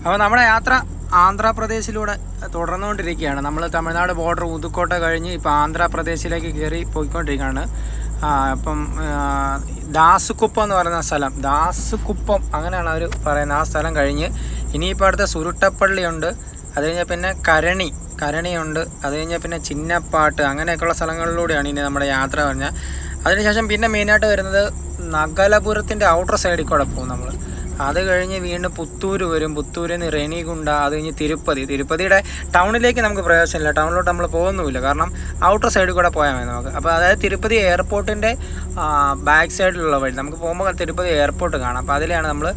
അപ്പോൾ നമ്മുടെ യാത്ര ആന്ധ്രാപ്രദേശിലൂടെ തുടർന്നുകൊണ്ടിരിക്കുകയാണ്. നമ്മൾ തമിഴ്നാട് ബോർഡർ ഉതുക്കോട്ട കഴിഞ്ഞ് ഇപ്പോൾ ആന്ധ്രാപ്രദേശിലേക്ക് കയറി പോയിക്കൊണ്ടിരിക്കുകയാണ്. അപ്പം ദാസുകുപ്പം എന്ന് പറയുന്ന സ്ഥലം, ദാസുകുപ്പം അങ്ങനെയാണ് അവർ പറയുന്നത്. ആ സ്ഥലം കഴിഞ്ഞ് ഇനിയിപ്പോൾ അടുത്ത സുരുട്ടപ്പള്ളിയുണ്ട്, അത് കഴിഞ്ഞാൽ പിന്നെ കരണിയുണ്ട്, അത് കഴിഞ്ഞാൽ പിന്നെ ചിന്നപ്പാട്ട്, അങ്ങനെയൊക്കെയുള്ള സ്ഥലങ്ങളിലൂടെയാണ് ഇനി നമ്മുടെ യാത്ര പറഞ്ഞാൽ. അതിനുശേഷം പിന്നെ മെയിനായിട്ട് വരുന്നത് നഗലപുരത്തിൻ്റെ ഔട്ടർ സൈഡിൽ കൂടെ പോകും നമ്മൾ. അത് കഴിഞ്ഞ് വീണ്ടും പുത്തൂര് വരും, പുത്തൂരിൽ നിന്ന് റേണിഗുണ്ട, അത് കഴിഞ്ഞ് തിരുപ്പതിയുടെ ടൗണിലേക്ക് നമുക്ക് പ്രവേശനമില്ല, ടൗണിലോട്ട് നമ്മൾ പോകുന്നുമില്ല, കാരണം ഔട്ടർ സൈഡിൽ കൂടെ പോയാൽ മതി നമുക്ക്. അപ്പോൾ അതായത് തിരുപ്പതി എയർപോർട്ടിൻ്റെ ബാക്ക് സൈഡിലുള്ള വഴി നമുക്ക് പോകുമ്പോൾ തിരുപ്പതി എയർപോർട്ട് കാണാം. അപ്പോൾ അതിലാണ് നമ്മൾ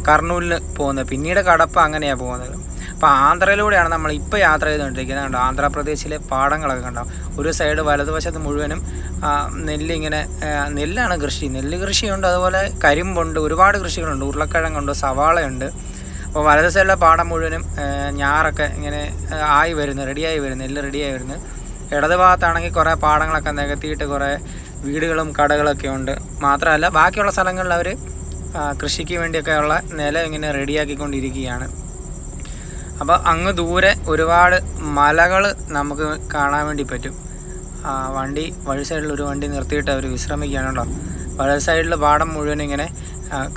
കർണൂലിൽ പോകുന്നത്, പിന്നീട് കടപ്പ അങ്ങനെയാണ് പോകുന്നത്. അപ്പോൾ ആന്ധ്രയിലൂടെയാണ് നമ്മൾ ഇപ്പോൾ യാത്ര ചെയ്തുകൊണ്ടിരിക്കുന്നത്. കണ്ടോ ആന്ധ്രാപ്രദേശിലെ പാടങ്ങളൊക്കെ കണ്ടോ, ഒരു സൈഡ് വലതുവശത്ത് മുഴുവനും നെല്ലാണ് കൃഷി, നെല്ല് കൃഷിയുണ്ട്, അതുപോലെ കരിമ്പുണ്ട്, ഒരുപാട് കൃഷികളുണ്ട്, ഉരുളക്കിഴങ്ങുണ്ട്, സവാളയുണ്ട്. അപ്പോൾ വലത് സൈഡിലെ പാടം മുഴുവനും ഞാറൊക്കെ ഇങ്ങനെ റെഡിയായി വരുന്നു, നെല്ല് റെഡിയായി വരുന്നു. ഇടത് ഭാഗത്താണെങ്കിൽ കുറേ പാടങ്ങളൊക്കെ നികത്തിയിട്ട് കുറേ വീടുകളും കടകളൊക്കെ ഉണ്ട്. മാത്രമല്ല ബാക്കിയുള്ള സ്ഥലങ്ങളിൽ അവർ കൃഷിക്ക് വേണ്ടിയൊക്കെയുള്ള നിലം ഇങ്ങനെ റെഡിയാക്കിക്കൊണ്ടിരിക്കുകയാണ്. അപ്പോൾ അങ്ങ് ദൂരെ ഒരുപാട് മലകൾ നമുക്ക് കാണാൻ വേണ്ടി പറ്റും. വഴി സൈഡിൽ ഒരു വണ്ടി നിർത്തിയിട്ട് അവർ വിശ്രമിക്കുകയാണല്ലോ. വലത് സൈഡിൽ പാടം മുഴുവൻ ഇങ്ങനെ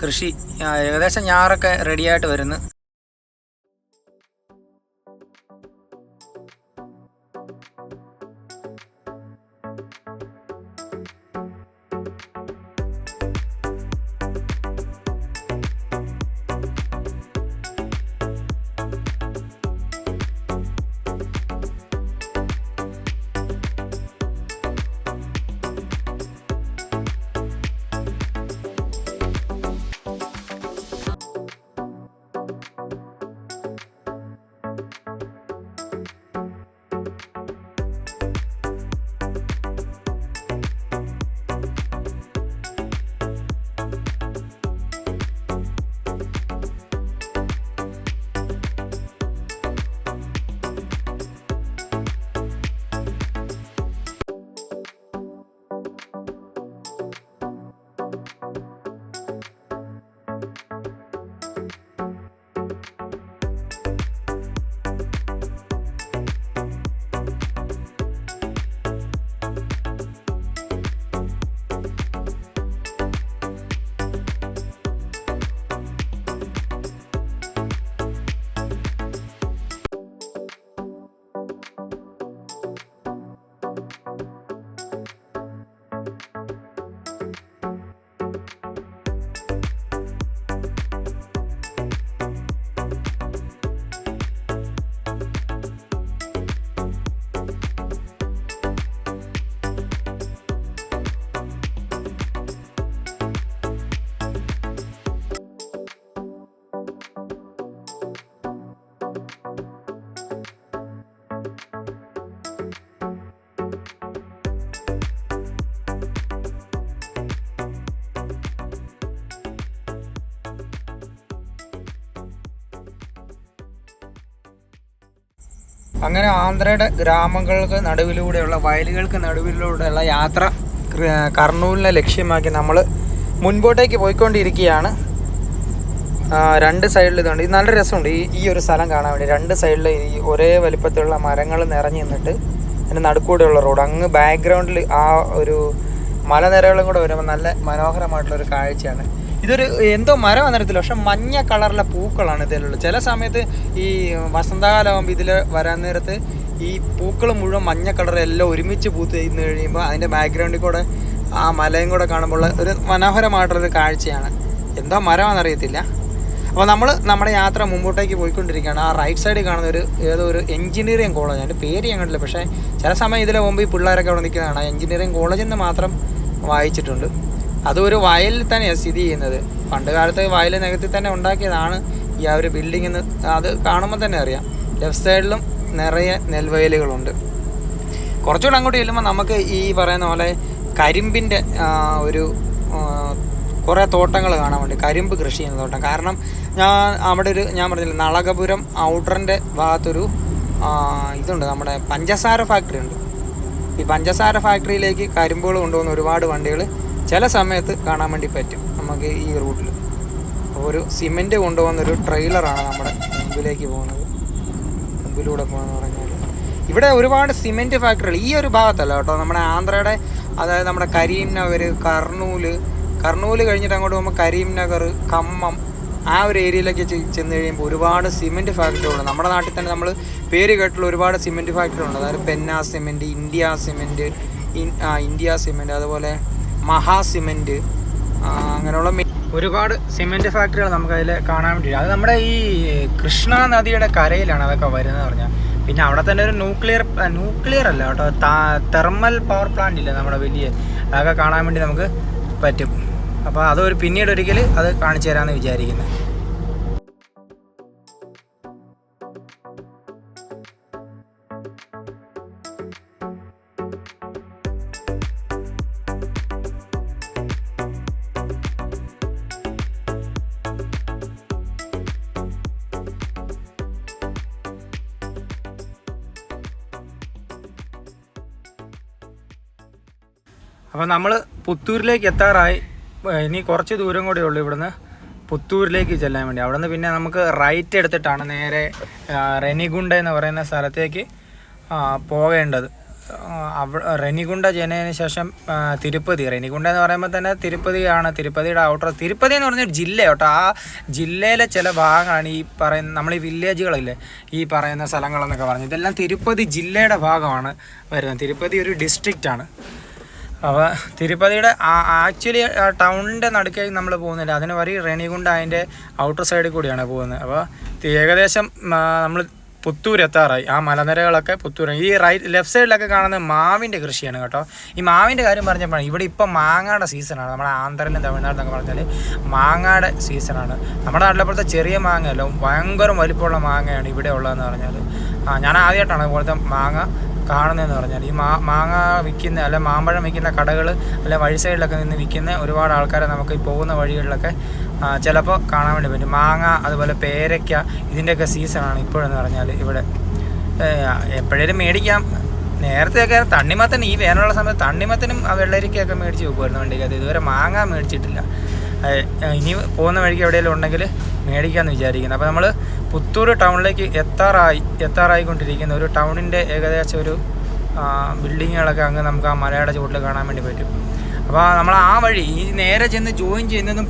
കൃഷി, ഏകദേശം ഞാറൊക്കെ റെഡിയായിട്ട് വരുന്നു. അങ്ങനെ ആന്ധ്രയുടെ ഗ്രാമങ്ങൾക്ക് നടുവിലൂടെയുള്ള, വയലുകൾക്ക് നടുവിലൂടെയുള്ള യാത്ര കർണൂലിനെ ലക്ഷ്യമാക്കി നമ്മൾ മുൻപോട്ടേക്ക് പോയിക്കൊണ്ടിരിക്കുകയാണ്. രണ്ട് സൈഡിൽ ഇതുണ്ട്. ഇത് നല്ല രസമുണ്ട് ഈ ഒരു സ്ഥലം കാണാൻ വേണ്ടി. രണ്ട് സൈഡിൽ ഈ ഒരേ വലിപ്പത്തിലുള്ള മരങ്ങൾ നിറഞ്ഞു നിന്നിട്ട് അതിൻ്റെ നടുക്കൂടെയുള്ള റോഡ്, അങ്ങ് ബാക്ക്ഗ്രൗണ്ടിൽ ആ ഒരു മലനിരകളും കൂടെ വരുമ്പോൾ നല്ല മനോഹരമായിട്ടുള്ളൊരു കാഴ്ചയാണ്. ഇതൊരു എന്തോ മരം വന്നിരത്തില്ല, പക്ഷെ മഞ്ഞ കളറിലെ പൂക്കളാണ് ഇതിലുള്ളത്. ചില സമയത്ത് ഈ വസന്തകാലമാകുമ്പോൾ ഇതിൽ വരാൻ നേരത്ത് ഈ പൂക്കൾ മുഴുവൻ മഞ്ഞ കളറെല്ലാം ഒരുമിച്ച് പൂത്ത് നിന്ന് കഴിയുമ്പോൾ അതിൻ്റെ ബാക്ക്ഗ്രൗണ്ടിൽ കൂടെ ആ മലയും കൂടെ കാണുമ്പോൾ ഒരു മനോഹരമായിട്ടുള്ളൊരു കാഴ്ചയാണ്. എന്തോ മരമാണെന്നറിയത്തില്ല. അപ്പോൾ നമ്മൾ നമ്മുടെ യാത്ര മുമ്പോട്ടേക്ക് പോയിക്കൊണ്ടിരിക്കുകയാണ്. ആ റൈറ്റ് സൈഡിൽ കാണുന്ന ഏതോ ഒരു എഞ്ചിനീയറിംഗ് കോളേജ്, അതിൻ്റെ പേര് ഞാൻ കണ്ടില്ല, പക്ഷേ ചില സമയം ഇതിലെ മുമ്പ് ഈ പിള്ളേരൊക്കെ അവിടെ നിൽക്കുന്നതാണ്. എഞ്ചിനീയറിംഗ് കോളേജിൽ നിന്ന് മാത്രം വായിച്ചിട്ടുണ്ട്. അതൊരു വയലിൽ തന്നെയാണ് സ്ഥിതി ചെയ്യുന്നത്. പണ്ട് കാലത്ത് വയൽ നികത്തി തന്നെ ഉണ്ടാക്കിയതാണ് ഈ ആ ഒരു ബിൽഡിംഗ് എന്ന് അത് കാണുമ്പോൾ തന്നെ അറിയാം. ലെഫ്റ്റ് സൈഡിലും നിറയെ നെൽവയലുകളുണ്ട്. കുറച്ചുകൂടെ അങ്ങോട്ട് ചെല്ലുമ്പോൾ നമുക്ക് ഈ പറയുന്ന പോലെ കരിമ്പിൻ്റെ ഒരു കുറേ തോട്ടങ്ങൾ കാണാൻ വേണ്ടി, കരിമ്പ് കൃഷി ചെയ്യുന്ന തോട്ടം. കാരണം ഞാൻ പറഞ്ഞില്ല, നളകപുരം ഔട്ടറിൻ്റെ ഭാഗത്തൊരു ഇതുണ്ട്, നമ്മുടെ പഞ്ചസാര ഫാക്ടറി ഉണ്ട്. ഈ പഞ്ചസാര ഫാക്ടറിയിലേക്ക് കരിമ്പുകൾ കൊണ്ടുപോകുന്ന ഒരുപാട് വണ്ടികൾ ചില സമയത്ത് കാണാൻ വേണ്ടി പറ്റും നമുക്ക് ഈ റൂട്ടിൽ. ഒരു സിമെൻറ്റ് കൊണ്ടുപോകുന്നൊരു ട്രെയിലറാണ് നമ്മുടെ മുമ്പിലേക്ക് പോകുന്നത്. മുമ്പിലൂടെ പോകുന്നത് പറഞ്ഞാൽ ഇവിടെ ഒരുപാട് സിമെൻറ്റ് ഫാക്ടറികൾ ഈ ഒരു ഭാഗത്തല്ല കേട്ടോ, നമ്മുടെ ആന്ധ്രയുടെ, അതായത് നമ്മുടെ കരീംനഗർ, കർണൂൽ കഴിഞ്ഞിട്ട് അങ്ങോട്ട് പോകുമ്പോൾ കരീംനഗർ, ഖമ്മം, ആ ഒരു ഏരിയയിലേക്ക് ചെന്ന് കഴിയുമ്പോൾ ഒരുപാട് സിമെൻറ്റ് ഫാക്ടറികളുണ്ട്. നമ്മുടെ നാട്ടിൽ തന്നെ നമ്മൾ പേര് കേട്ടുള്ള ഒരുപാട് സിമെൻറ്റ് ഫാക്ടറികളുണ്ട്. അതായത് പെന്ന സിമെൻറ്റ്, ഇന്ത്യ സിമെൻറ്റ്, അതുപോലെ മഹാ സിമെൻറ്റ്, അങ്ങനെയുള്ള ഒരുപാട് സിമെൻറ്റ് ഫാക്ടറികൾ നമുക്ക് അതിൽ കാണാൻ വേണ്ടി. അത് നമ്മുടെ ഈ കൃഷ്ണ നദിയുടെ കരയിലാണ് അതൊക്കെ വരുന്നത് പറഞ്ഞാൽ. പിന്നെ അവിടെ തന്നെ ഒരു ന്യൂക്ലിയർ അല്ല കേട്ടോ, തെർമൽ പവർ പ്ലാന്റ് ഇല്ല നമ്മുടെ വലിയ, അതൊക്കെ കാണാൻ വേണ്ടി നമുക്ക് പറ്റും. അപ്പോൾ അതൊരു പിന്നീട് ഒരിക്കൽ അത് കാണിച്ചു തരാമെന്ന് വിചാരിക്കുന്നു. അപ്പോൾ നമ്മൾ പുത്തൂരിലേക്ക് എത്താറായി. ഇനി കുറച്ച് ദൂരം കൂടെ ഉള്ളൂ ഇവിടുന്ന് പുത്തൂരിലേക്ക് ചെല്ലാൻ വേണ്ടി. അവിടെ നിന്ന് പിന്നെ നമുക്ക് റൈറ്റ് എടുത്തിട്ടാണ് നേരെ റെനിഗുണ്ട എന്ന് പറയുന്ന സ്ഥലത്തേക്ക് പോകേണ്ടത്. റെനിഗുണ്ട ചെന്നതിന് ശേഷം തിരുപ്പതി. റെനിഗുണ്ട എന്ന് പറയുമ്പോൾ തന്നെ തിരുപ്പതിയാണ്, തിരുപ്പതിയുടെ ഔട്ടർ. തിരുപ്പതി എന്ന് പറഞ്ഞൊരു ജില്ല കേട്ടോ. ആ ജില്ലയിലെ ചില ഭാഗങ്ങളാണ് ഈ പറയുന്ന, നമ്മൾ ഈ വില്ലേജുകളില്ലേ ഈ പറയുന്ന സ്ഥലങ്ങളെന്നൊക്കെ പറഞ്ഞു, ഇതെല്ലാം തിരുപ്പതി ജില്ലയുടെ ഭാഗമാണ് വരുന്നത്. തിരുപ്പതി ഒരു ഡിസ്ട്രിക്റ്റാണ്. അപ്പോൾ തിരുപ്പതിയുടെ ആക്ച്വലി ടൗണിൻ്റെ നടുക്കേക്ക് നമ്മൾ പോകുന്നില്ല, അതിന് വഴി റെനിഗുണ്ട അതിൻ്റെ ഔട്ടർ സൈഡിൽ കൂടിയാണ് പോകുന്നത്. അപ്പോൾ ഏകദേശം നമ്മൾ പുത്തൂർ എത്താറായി. ആ മലനിരകളൊക്കെ പുത്തൂർ. ഈ ലെഫ്റ്റ് സൈഡിലൊക്കെ കാണുന്നത് മാവിൻ്റെ കൃഷിയാണ് കേട്ടോ. ഈ മാവിൻ്റെ കാര്യം പറഞ്ഞപ്പോഴാണ്, ഇവിടെ ഇപ്പം മാങ്ങയുടെ സീസണാണ്. നമ്മുടെ ആന്ധ്രയിലും തമിഴ്നാട്ടിലൊക്കെ പറഞ്ഞാൽ മാങ്ങയുടെ സീസണാണ്. നമ്മുടെ നാട്ടിലപ്പോഴത്തെ ചെറിയ മാങ്ങയല്ല, ഭയങ്കര വലിപ്പമുള്ള മാങ്ങയാണ് ഇവിടെ ഉള്ളതെന്ന് പറഞ്ഞാൽ. ഞാൻ ആദ്യമായിട്ടാണ് അതുപോലത്തെ മാങ്ങ കാണുന്നതെന്ന് പറഞ്ഞാൽ. ഈ മാങ്ങ വിൽക്കുന്ന, അല്ല മാമ്പഴം വിൽക്കുന്ന കടകൾ, അല്ല വഴി സൈഡിലൊക്കെ നിന്ന് വിൽക്കുന്ന ഒരുപാട് ആൾക്കാരെ നമുക്ക് ഈ പോകുന്ന വഴികളിലൊക്കെ ചിലപ്പോൾ കാണാൻ വേണ്ടി പറ്റും. മാങ്ങ, അതുപോലെ പേരയ്ക്ക, ഇതിൻ്റെയൊക്കെ സീസണാണ് ഇപ്പോഴെന്ന് പറഞ്ഞാൽ. ഇവിടെ എപ്പോഴേലും മേടിക്കാം. നേരത്തെയൊക്കെ തണ്ണിമത്തൻ, ഈ വേനലുള്ള സമയത്ത് തണ്ണിമത്തനും വെള്ളരിക്കയൊക്കെ മേടിച്ച് വെക്കുമായിരുന്നു വണ്ടിക്കകത്ത്. ഇതുവരെ മാങ്ങ മേടിച്ചിട്ടില്ല. ഇനി പോകുന്ന വഴിക്ക് എവിടെയെങ്കിലും ഉണ്ടെങ്കിൽ മേടിക്കാമെന്ന് വിചാരിക്കുന്നത്. അപ്പോൾ നമ്മൾ പുത്തൂർ ടൗണിലേക്ക് എത്താറായിക്കൊണ്ടിരിക്കുന്ന ഒരു ടൗണിൻ്റെ ഏകദേശം ഒരു ബിൽഡിങ്ങുകളൊക്കെ അങ്ങ് നമുക്ക് ആ മലയുടെ ചുവട്ടിൽ കാണാൻ വേണ്ടി പറ്റും. അപ്പോൾ നമ്മൾ ആ വഴി ഈ നേരെ ചെന്ന് ജോയിൻ ചെയ്യുന്നതും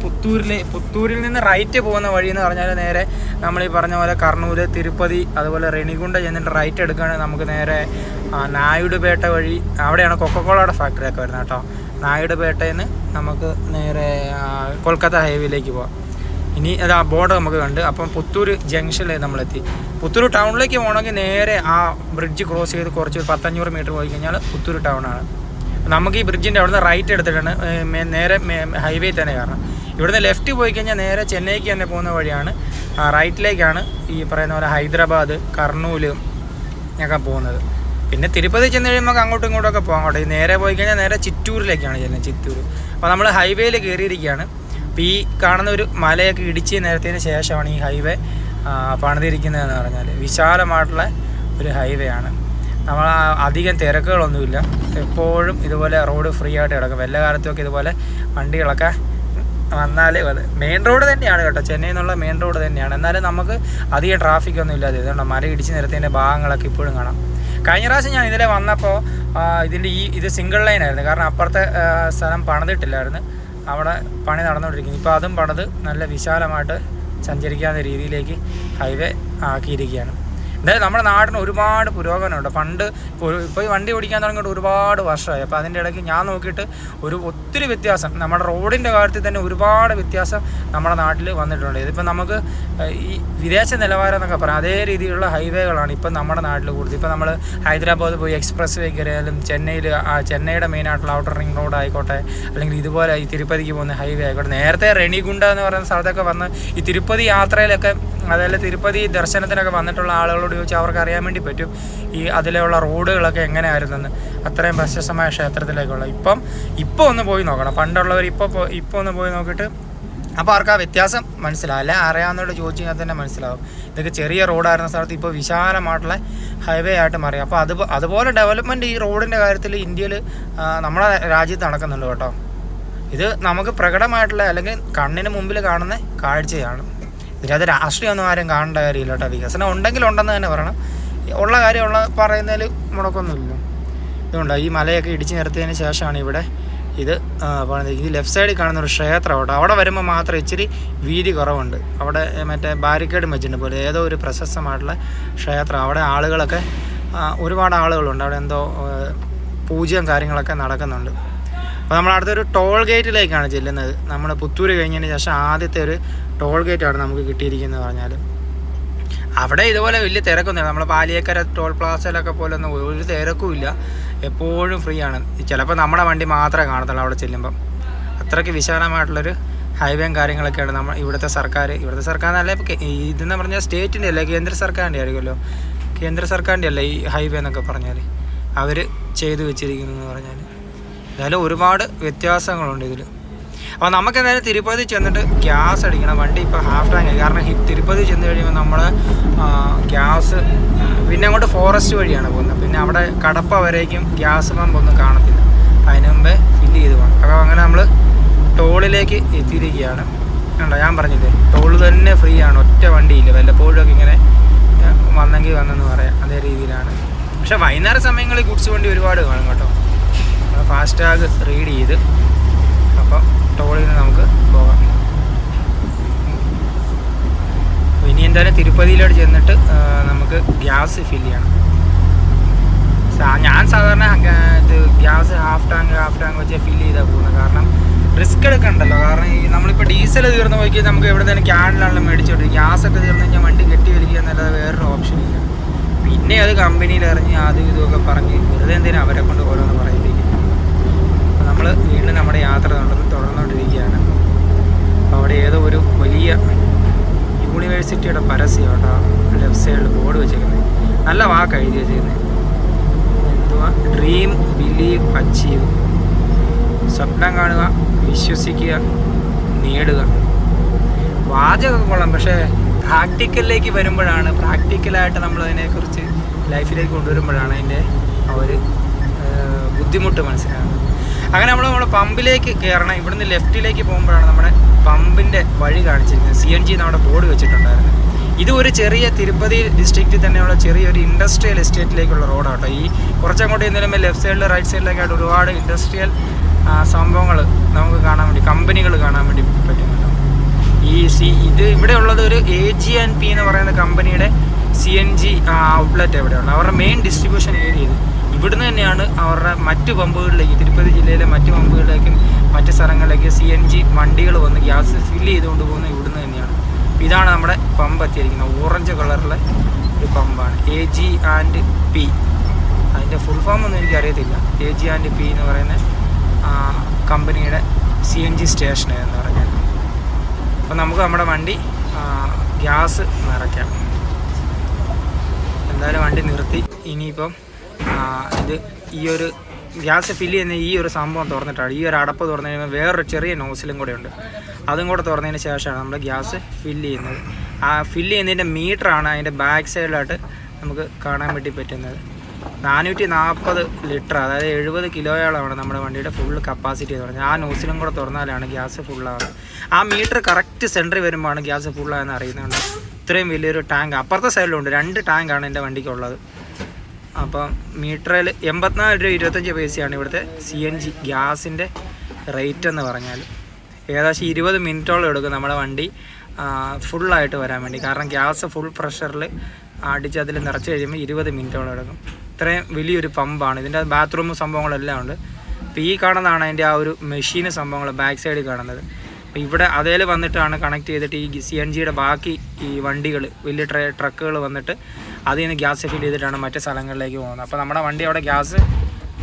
പുത്തൂരിൽ നിന്ന് റൈറ്റ് പോകുന്ന വഴി എന്ന് പറഞ്ഞാൽ നേരെ നമ്മൾ ഈ പറഞ്ഞ പോലെ കർണൂൽ, തിരുപ്പതി, അതുപോലെ റെനിഗുണ്ട ചെന്നിട്ട് റൈറ്റ് എടുക്കുകയാണെങ്കിൽ നമുക്ക് നേരെ നായുടുപേട്ട വഴി, അവിടെയാണ് കൊക്കക്കോളയുടെ ഫാക്ടറിയൊക്കെ വരുന്നത് കേട്ടോ. നായുടുപേട്ടയിൽ നിന്ന് നമുക്ക് നേരെ കൊൽക്കത്ത ഹൈവേയിലേക്ക് പോകാം. ഇനി അത് ആ ബോർഡ് നമുക്ക് കണ്ട്. അപ്പം പുത്തൂർ ജംഗ്ഷനിൽ നമ്മളെത്തി. പുത്തൂർ ടൗണിലേക്ക് പോകണമെങ്കിൽ നേരെ ആ ബ്രിഡ്ജ് ക്രോസ് ചെയ്ത് കുറച്ച് 100-500 മീറ്റർ പോയി കഴിഞ്ഞാൽ പുത്തൂർ ടൗണാണ്. നമുക്ക് ഈ ബ്രിഡ്ജിൻ്റെ അവിടെ നിന്ന് റൈറ്റ് എടുത്തിട്ടാണ് നേരെ ഹൈവേ തന്നെ കയറണം. ഇവിടുന്ന് ലെഫ്റ്റ് പോയി കഴിഞ്ഞാൽ നേരെ ചെന്നൈക്ക് തന്നെ പോകുന്ന വഴിയാണ്. റൈറ്റിലേക്കാണ് ഈ പറയുന്ന പോലെ ഹൈദരാബാദ്, കർണൂൽ ഒക്കെ പോകുന്നത്. പിന്നെ തിരുപ്പതി ചെന്ന് കഴിയുമ്പോൾ അങ്ങോട്ടും ഇങ്ങോട്ടൊക്കെ പോകാം കേട്ടോ. നേരെ പോയി കഴിഞ്ഞാൽ നേരെ ചിറ്റൂരിലേക്കാണ് ചെല്ലുന്നത്, ചിറ്റൂർ. അപ്പോൾ നമ്മൾ ഹൈവേയിൽ കയറിയിരിക്കുകയാണ്. അപ്പോൾ ഈ കാണുന്ന ഒരു മലയൊക്കെ ഇടിച്ച് നിരത്തിയതിന് ശേഷമാണ് ഈ ഹൈവേ പണിതിരിക്കുന്നതെന്ന് പറഞ്ഞാൽ. വിശാലമായിട്ടുള്ള ഒരു ഹൈവേ ആണ്. നമ്മൾ അധികം തിരക്കുകളൊന്നുമില്ല. എപ്പോഴും ഇതുപോലെ റോഡ് ഫ്രീ ആയിട്ട് കിടക്കും. വല്ല കാലത്തുമൊക്കെ ഇതുപോലെ വണ്ടികളൊക്കെ വന്നാൽ മെയിൻ റോഡ് തന്നെയാണ് കേട്ടോ, ചെന്നൈയിൽ നിന്നുള്ള മെയിൻ റോഡ് തന്നെയാണ്. എന്നാലും നമുക്ക് അധികം ട്രാഫിക്കൊന്നും ഇല്ലാതെ ഇതുകൊണ്ട് മല ഇടിച്ച് നിരത്തിയതിൻ്റെ ഭാഗങ്ങളൊക്കെ ഇപ്പോഴും കാണാം. കഴിഞ്ഞ പ്രാവശ്യം ഞാൻ ഇതിലെ വന്നപ്പോൾ ഇത് സിംഗിൾ ലൈനായിരുന്നു, കാരണം അപ്പുറത്തെ സ്ഥലം പണിതിട്ടില്ലായിരുന്നു. അവിടെ പണി നടന്നുകൊണ്ടിരിക്കുന്നു. ഇപ്പോൾ അതും പണിത് നല്ല വിശാലമായിട്ട് സഞ്ചരിക്കാവുന്ന രീതിയിലേക്ക് ഹൈവേ ആക്കിയിരിക്കുകയാണ്. എന്തായാലും നമ്മുടെ നാടിന് ഒരുപാട് പുരോഗമനമുണ്ട്. പണ്ട് ഇപ്പോൾ ഈ വണ്ടി ഓടിക്കാൻ തുടങ്ങിയിട്ട് ഒരുപാട് വർഷമായി. അപ്പോൾ അതിൻ്റെ ഇടയ്ക്ക് ഞാൻ നോക്കിയിട്ട് ഒത്തിരി വ്യത്യാസം, നമ്മുടെ റോഡിൻ്റെ കാര്യത്തിൽ തന്നെ ഒരുപാട് വ്യത്യാസം നമ്മുടെ നാട്ടിൽ വന്നിട്ടുണ്ട്. ഇതിപ്പോൾ നമുക്ക് ഈ വിദേശ നിലവാരം എന്നൊക്കെ പറയാം, അതേ രീതിയിലുള്ള ഹൈവേകളാണ് ഇപ്പം നമ്മുടെ നാട്ടിൽ കൂടുതൽ. ഇപ്പോൾ നമ്മൾ ഹൈദരാബാദ് പോയി എക്സ്പ്രസ് വേ കയറിയാലും, ചെന്നൈയുടെ മെയിനായിട്ടുള്ള ഔട്ടർ റിംഗ് റോഡ് ആയിക്കോട്ടെ, അല്ലെങ്കിൽ ഇതുപോലെ ഈ തിരുപ്പതിക്ക് പോകുന്ന ഹൈവേ ആയിക്കോട്ടെ. നേരത്തെ റെനിഗുണ്ട എന്ന് പറയുന്ന സ്ഥലത്തൊക്കെ വന്ന് ഈ തിരുപ്പതി യാത്രയിലൊക്കെ, അതായത് തിരുപ്പതി ദർശനത്തിനൊക്കെ വന്നിട്ടുള്ള ആളുകളോട് ചോദിച്ചാൽ അവർക്ക് അറിയാൻ വേണ്ടി പറ്റും ഈ അതിലുള്ള റോഡുകളൊക്കെ എങ്ങനെയായിരുന്നെന്ന്. അത്രയും പ്രശസ്തമായ ക്ഷേത്രത്തിലേക്കുള്ള ഇപ്പോൾ ഒന്ന് പോയി നോക്കണം. പണ്ടുള്ളവർ ഇപ്പോൾ ഒന്ന് പോയി നോക്കിയിട്ട് അപ്പോൾ അവർക്ക് ആ വ്യത്യാസം മനസ്സിലാവും. അല്ലെ അറിയാവുന്നവരോട് ചോദിച്ചു കഴിഞ്ഞാൽ തന്നെ മനസ്സിലാവും. ഇതൊക്കെ ചെറിയ റോഡായിരുന്ന സ്ഥലത്ത് ഇപ്പോൾ വിശാലമായിട്ടുള്ള ഹൈവേ ആയിട്ട് മാറി. അപ്പോൾ അതുപോലെ ഡെവലപ്മെൻറ്റ് ഈ റോഡിൻ്റെ കാര്യത്തിൽ ഇന്ത്യയിൽ നമ്മുടെ രാജ്യത്ത് നടക്കുന്നുണ്ട് കേട്ടോ. ഇത് നമുക്ക് പ്രകടമായിട്ടുള്ള അല്ലെങ്കിൽ കണ്ണിന് മുമ്പിൽ കാണുന്ന കാഴ്ചയാണ്. ഇതിനകത്ത് രാഷ്ട്രീയമൊന്നും ആരും കാണേണ്ട കാര്യമില്ല കേട്ടോ. വികസനം ഉണ്ടെങ്കിൽ ഉണ്ടെന്ന് തന്നെ പറയണം. ഉള്ള കാര്യമുള്ള പറയുന്നതിൽ മുടക്കൊന്നുമില്ല. ഇതുകൊണ്ട് ഈ മലയൊക്കെ ഇടിച്ച് നിർത്തിയതിന് ശേഷമാണ് ഇവിടെ ഇത് ഈ ലെഫ്റ്റ് സൈഡിൽ കാണുന്ന ഒരു ക്ഷേത്രം കേട്ടോ. അവിടെ വരുമ്പോൾ മാത്രം ഇച്ചിരി വീതി കുറവുണ്ട്. അവിടെ മറ്റേ ബാരിക്കേഡും വെച്ചിട്ടുണ്ട് പോലെ ഏതോ ഒരു പ്രശസ്തമായിട്ടുള്ള ക്ഷേത്രം. അവിടെ ആളുകളൊക്കെ ഒരുപാട് ആളുകളുണ്ട്. അവിടെ എന്തോ പൂജയും കാര്യങ്ങളൊക്കെ നടക്കുന്നുണ്ട്. അപ്പോൾ നമ്മൾ അടുത്തൊരു ടോൾ ഗേറ്റിലേക്കാണ് ചെല്ലുന്നത്. നമ്മൾ പുത്തൂർ കഴിഞ്ഞതിന് ശേഷം ആദ്യത്തെ ഒരു ടോൾ ഗേറ്റാണ് നമുക്ക് കിട്ടിയിരിക്കുന്നത് പറഞ്ഞാൽ. അവിടെ ഇതുപോലെ വലിയ തിരക്കൊന്നുമില്ല. നമ്മൾ പാലിയേക്കര ടോൾ പ്ലാസയിലൊക്കെ പോലെ ഒന്നും ഒരു തിരക്കുമില്ല. എപ്പോഴും ഫ്രീ ആണ്. ചിലപ്പോൾ നമ്മുടെ വണ്ടി മാത്രമേ കാണത്തുള്ളൂ അവിടെ ചെല്ലുമ്പം. അത്രയ്ക്ക് വിശാലമായിട്ടുള്ളൊരു ഹൈവേയും കാര്യങ്ങളൊക്കെയാണ് നമ്മൾ ഇവിടുത്തെ സർക്കാർ എന്നല്ല, ഇതെന്ന് പറഞ്ഞാൽ സ്റ്റേറ്റിൻ്റെ അല്ല, കേന്ദ്ര സർക്കാരിൻ്റെ ആയിരിക്കുമല്ലോ. കേന്ദ്ര സർക്കാരിൻ്റെ അല്ല ഈ ഹൈവേ എന്നൊക്കെ പറഞ്ഞാൽ അവർ ചെയ്തു വെച്ചിരിക്കുന്നതെന്ന് പറഞ്ഞാൽ. എന്നാലും ഒരുപാട് വ്യത്യാസങ്ങളുണ്ട് ഇതിൽ. അപ്പോൾ നമുക്ക് എന്തായാലും തിരുപ്പതി ചെന്നിട്ട് ഗ്യാസ് അടിക്കണം. വണ്ടി ഇപ്പോൾ ഹാഫ് ടാങ്ക്. കാരണം തിരുപ്പതി ചെന്ന് കഴിയുമ്പോൾ നമ്മൾ ഗ്യാസ് പിന്നെ അങ്ങോട്ട് ഫോറസ്റ്റ് വഴിയാണ് പോകുന്നത്. പിന്നെ അവിടെ കടപ്പ വരേക്കും ഗ്യാസ് പമ്പ് ഒന്നും കാണത്തില്ല. അതിന് മുമ്പേ ഫില്ല് ചെയ്ത് പോകണം. അപ്പോൾ അങ്ങനെ നമ്മൾ ടോളിലേക്ക് എത്തിയിരിക്കുകയാണ്. കണ്ടോ, ഞാൻ പറഞ്ഞില്ലേ ടോൾ തന്നെ ഫ്രീ ആണ്. ഒറ്റ വണ്ടിയില്ല. വല്ലപ്പോഴൊക്കെ ഇങ്ങനെ വന്നെങ്കിൽ വന്നെന്ന് പറയാം. അതേ രീതിയിലാണ്. പക്ഷേ വൈകുന്നേര സമയങ്ങളിൽ ഗുഡ്സ് വണ്ടി ഒരുപാട് കാണും കേട്ടോ. ഫാസ്റ്റാഗ് റീഡ് ചെയ്ത് അപ്പം ടോളിൽ നിന്ന് നമുക്ക് പോകാം. ഇനി എന്തായാലും തിരുപ്പതിയിലോട്ട് ചെന്നിട്ട് നമുക്ക് ഗ്യാസ് ഫില്ല് ചെയ്യണം. ഞാൻ സാധാരണ ഇത് ഗ്യാസ് ഹാഫ് ടാങ്ക് വെച്ച് ഫില്ല് ചെയ്താൽ പോകുന്നത്. കാരണം റിസ്ക് എടുക്കണ്ടല്ലോ. കാരണം ഈ നമ്മളിപ്പോൾ ഡീസൽ തീർന്ന് പോയി നമുക്ക് എവിടെ തന്നെ ക്യാനിലാണല്ലോ മേടിച്ചോട്ട്. ഗ്യാസൊക്കെ തീർന്ന് കഴിഞ്ഞാൽ വണ്ടി കെട്ടി വലിക്കുക എന്നല്ലാതെ വേറൊരു ഓപ്ഷൻ ഇല്ല. പിന്നെ അത് കമ്പനിയിൽ ഇറങ്ങി അതും ഇതുമൊക്കെ പറഞ്ഞ് വെറുതെ എന്തിനാണ് അവരെ കൊണ്ട് ഓരോന്ന് പറയിപ്പിക്കുന്നത്. അപ്പോൾ നമ്മൾ വീണ്ടും നമ്മുടെ യാത്ര തുടർന്നുകൊണ്ടിരിക്കുകയാണ്. അപ്പോൾ അവിടെ ഏതോ ഒരു വലിയ യൂണിവേഴ്സിറ്റിയുടെ പരസ്യം കേട്ടോ ലെഫ്റ്റ് സൈഡിൽ ബോർഡ് വെച്ചേക്കുന്നത്. നല്ല വാക്ക് എഴുതി വെച്ചേക്കുന്നത്. എന്തുവാ, ഡ്രീം ബിലീവ് അച്ചീവ്. സ്വപ്നം കാണുക, വിശ്വസിക്കുക, നേടുക. വാചകമൊക്കെ കൊള്ളാം. പക്ഷേ പ്രാക്ടിക്കലിലേക്ക് വരുമ്പോഴാണ്, പ്രാക്ടിക്കലായിട്ട് നമ്മളതിനെക്കുറിച്ച് ലൈഫിലേക്ക് കൊണ്ടുവരുമ്പോഴാണ് അതിൻ്റെ ആ ഒരു ബുദ്ധിമുട്ട് മനസ്സിലാകുന്നത്. അങ്ങനെ നമ്മൾ പമ്പിലേക്ക് കയറണം. ഇവിടുന്ന് ലെഫ്റ്റിലേക്ക് പോകുമ്പോഴാണ് നമ്മുടെ പമ്പിൻ്റെ വഴി കാണിച്ചിരിക്കുന്നത്. CNG നമ്മുടെ ബോർഡ് വെച്ചിട്ടുണ്ടായിരുന്നു. ഇത് ഒരു ചെറിയ തിരുപ്പതി ഡിസ്ട്രിക്റ്റിൽ തന്നെയുള്ള ചെറിയൊരു ഇൻഡസ്ട്രിയൽ എസ്റ്റേറ്റിലേക്കുള്ള റോഡാട്ടോ. ഈ കുറച്ചങ്ങോട്ട് ചെന്നാലും ലെഫ്റ്റ് സൈഡിൽ റൈറ്റ് സൈഡിലേക്കായിട്ട് ഒരുപാട് ഇൻഡസ്ട്രിയൽ സംഭവങ്ങൾ നമുക്ക് കാണാൻ വേണ്ടി, കമ്പനികൾ കാണാൻ വേണ്ടി പറ്റുന്നുണ്ടോ. ഇത് ഇവിടെ ഉള്ളത് ഒരു AG&P എന്ന് പറയുന്ന കമ്പനിയുടെ CNG ഔട്ട്ലെറ്റ് എവിടെയുണ്ട്. അവരുടെ മെയിൻ ഡിസ്ട്രിബ്യൂഷൻ ഏരിയ ഇത്. ഇവിടുന്ന് തന്നെയാണ് അവരുടെ മറ്റ് പമ്പുകളിലേക്ക്, തിരുപ്പതി ജില്ലയിലെ മറ്റ് പമ്പുകളിലേക്കും മറ്റ് സ്ഥലങ്ങളിലേക്ക് CNG വണ്ടികൾ വന്ന് ഗ്യാസ് ഫില്ല് ചെയ്തുകൊണ്ട് പോകുന്നത് ഇവിടുന്ന് തന്നെയാണ്. ഇതാണ് നമ്മുടെ പമ്പ് എത്തിയിരിക്കുന്നത്. ഓറഞ്ച് കളറിലെ ഒരു പമ്പാണ് AG&P. അതിൻ്റെ ഫുൾ ഫോം ഒന്നും എനിക്കറിയത്തില്ല. AG&P എന്ന് പറയുന്ന കമ്പനിയുടെ CNG സ്റ്റേഷൻ എന്ന് പറഞ്ഞാൽ. അപ്പോൾ നമുക്ക് നമ്മുടെ വണ്ടി ഗ്യാസ് നിറയ്ക്കാം. എന്തായാലും വണ്ടി നിർത്തി. ഇനിയിപ്പം ഇത് ഈ ഒരു ഗ്യാസ് ഫില്ല് ചെയ്യുന്ന ഈ ഒരു സംഭവം തുറന്നിട്ടാണ്. ഈ ഒരു അടപ്പ് തുറന്നു കഴിയുമ്പോൾ വേറൊരു ചെറിയ നോസിലും കൂടെ ഉണ്ട്. അതും കൂടെ തുറന്നതിന് ശേഷമാണ് നമ്മൾ ഗ്യാസ് ഫില്ല് ചെയ്യുന്നത്. ആ ഫില്ല് ചെയ്യുന്നതിൻ്റെ മീറ്ററാണ് അതിൻ്റെ ബാക്ക് സൈഡിലായിട്ട് നമുക്ക് കാണാൻ വേണ്ടി പറ്റുന്നത്. 440 ലിറ്റർ, അതായത് 70 കിലോയോളമാണ് നമ്മുടെ വണ്ടിയുടെ ഫുൾ കപ്പാസിറ്റി എന്ന് പറഞ്ഞാൽ. ആ നോസിലും കൂടെ തുറന്നാലാണ് ഗ്യാസ് ഫുള്ളാകുന്നത്. ആ മീറ്റർ കറക്റ്റ് സെൻറ്ററിൽ വരുമ്പോഴാണ് ഗ്യാസ് ഫുള്ളായെന്ന് അറിയുന്നുണ്ട്. ഇത്രയും വലിയൊരു ടാങ്ക് അപ്പുറത്തെ സൈഡിലുണ്ട്. 2 ടാങ്കാണ് എൻ്റെ വണ്ടിക്കുള്ളത്. അപ്പം മീറ്ററിൽ 84.25 രൂപ ഇവിടുത്തെ CNG ഗ്യാസിൻ്റെ റേറ്റ് എന്ന് പറഞ്ഞാൽ. ഏകദേശം 20 മിനിറ്റോളം എടുക്കും നമ്മുടെ വണ്ടി ഫുള്ളായിട്ട് വരാൻ വേണ്ടി. കാരണം ഗ്യാസ് ഫുൾ പ്രഷറിൽ അടിച്ച് അതിൽ നിറച്ച് കഴിയുമ്പോൾ 20 മിനിറ്റോളം എടുക്കും. ഇത്രയും വലിയൊരു പമ്പാണ്. ഇതിൻ്റെ ബാത്റൂമും സംഭവങ്ങളെല്ലാം ഉണ്ട്. അപ്പോൾ ഈ കാണുന്നതാണ് അതിൻ്റെ ആ ഒരു മെഷീന് സംഭവങ്ങൾ ബാക്ക് സൈഡിൽ കാണുന്നത്. അപ്പോൾ ഇവിടെ അതേൽ വന്നിട്ടാണ് കണക്ട് ചെയ്തിട്ട് ഈ CNGയുടെ ബാക്കി ഈ വണ്ടികൾ, വലിയ ട്രക്കുകൾ വന്നിട്ട് അതിൽ നിന്ന് ഗ്യാസ് ഫിൽ ചെയ്തിട്ടാണ് മറ്റ് സ്ഥലങ്ങളിലേക്ക് പോകുന്നത്. അപ്പോൾ നമ്മുടെ വണ്ടി അവിടെ ഗ്യാസ്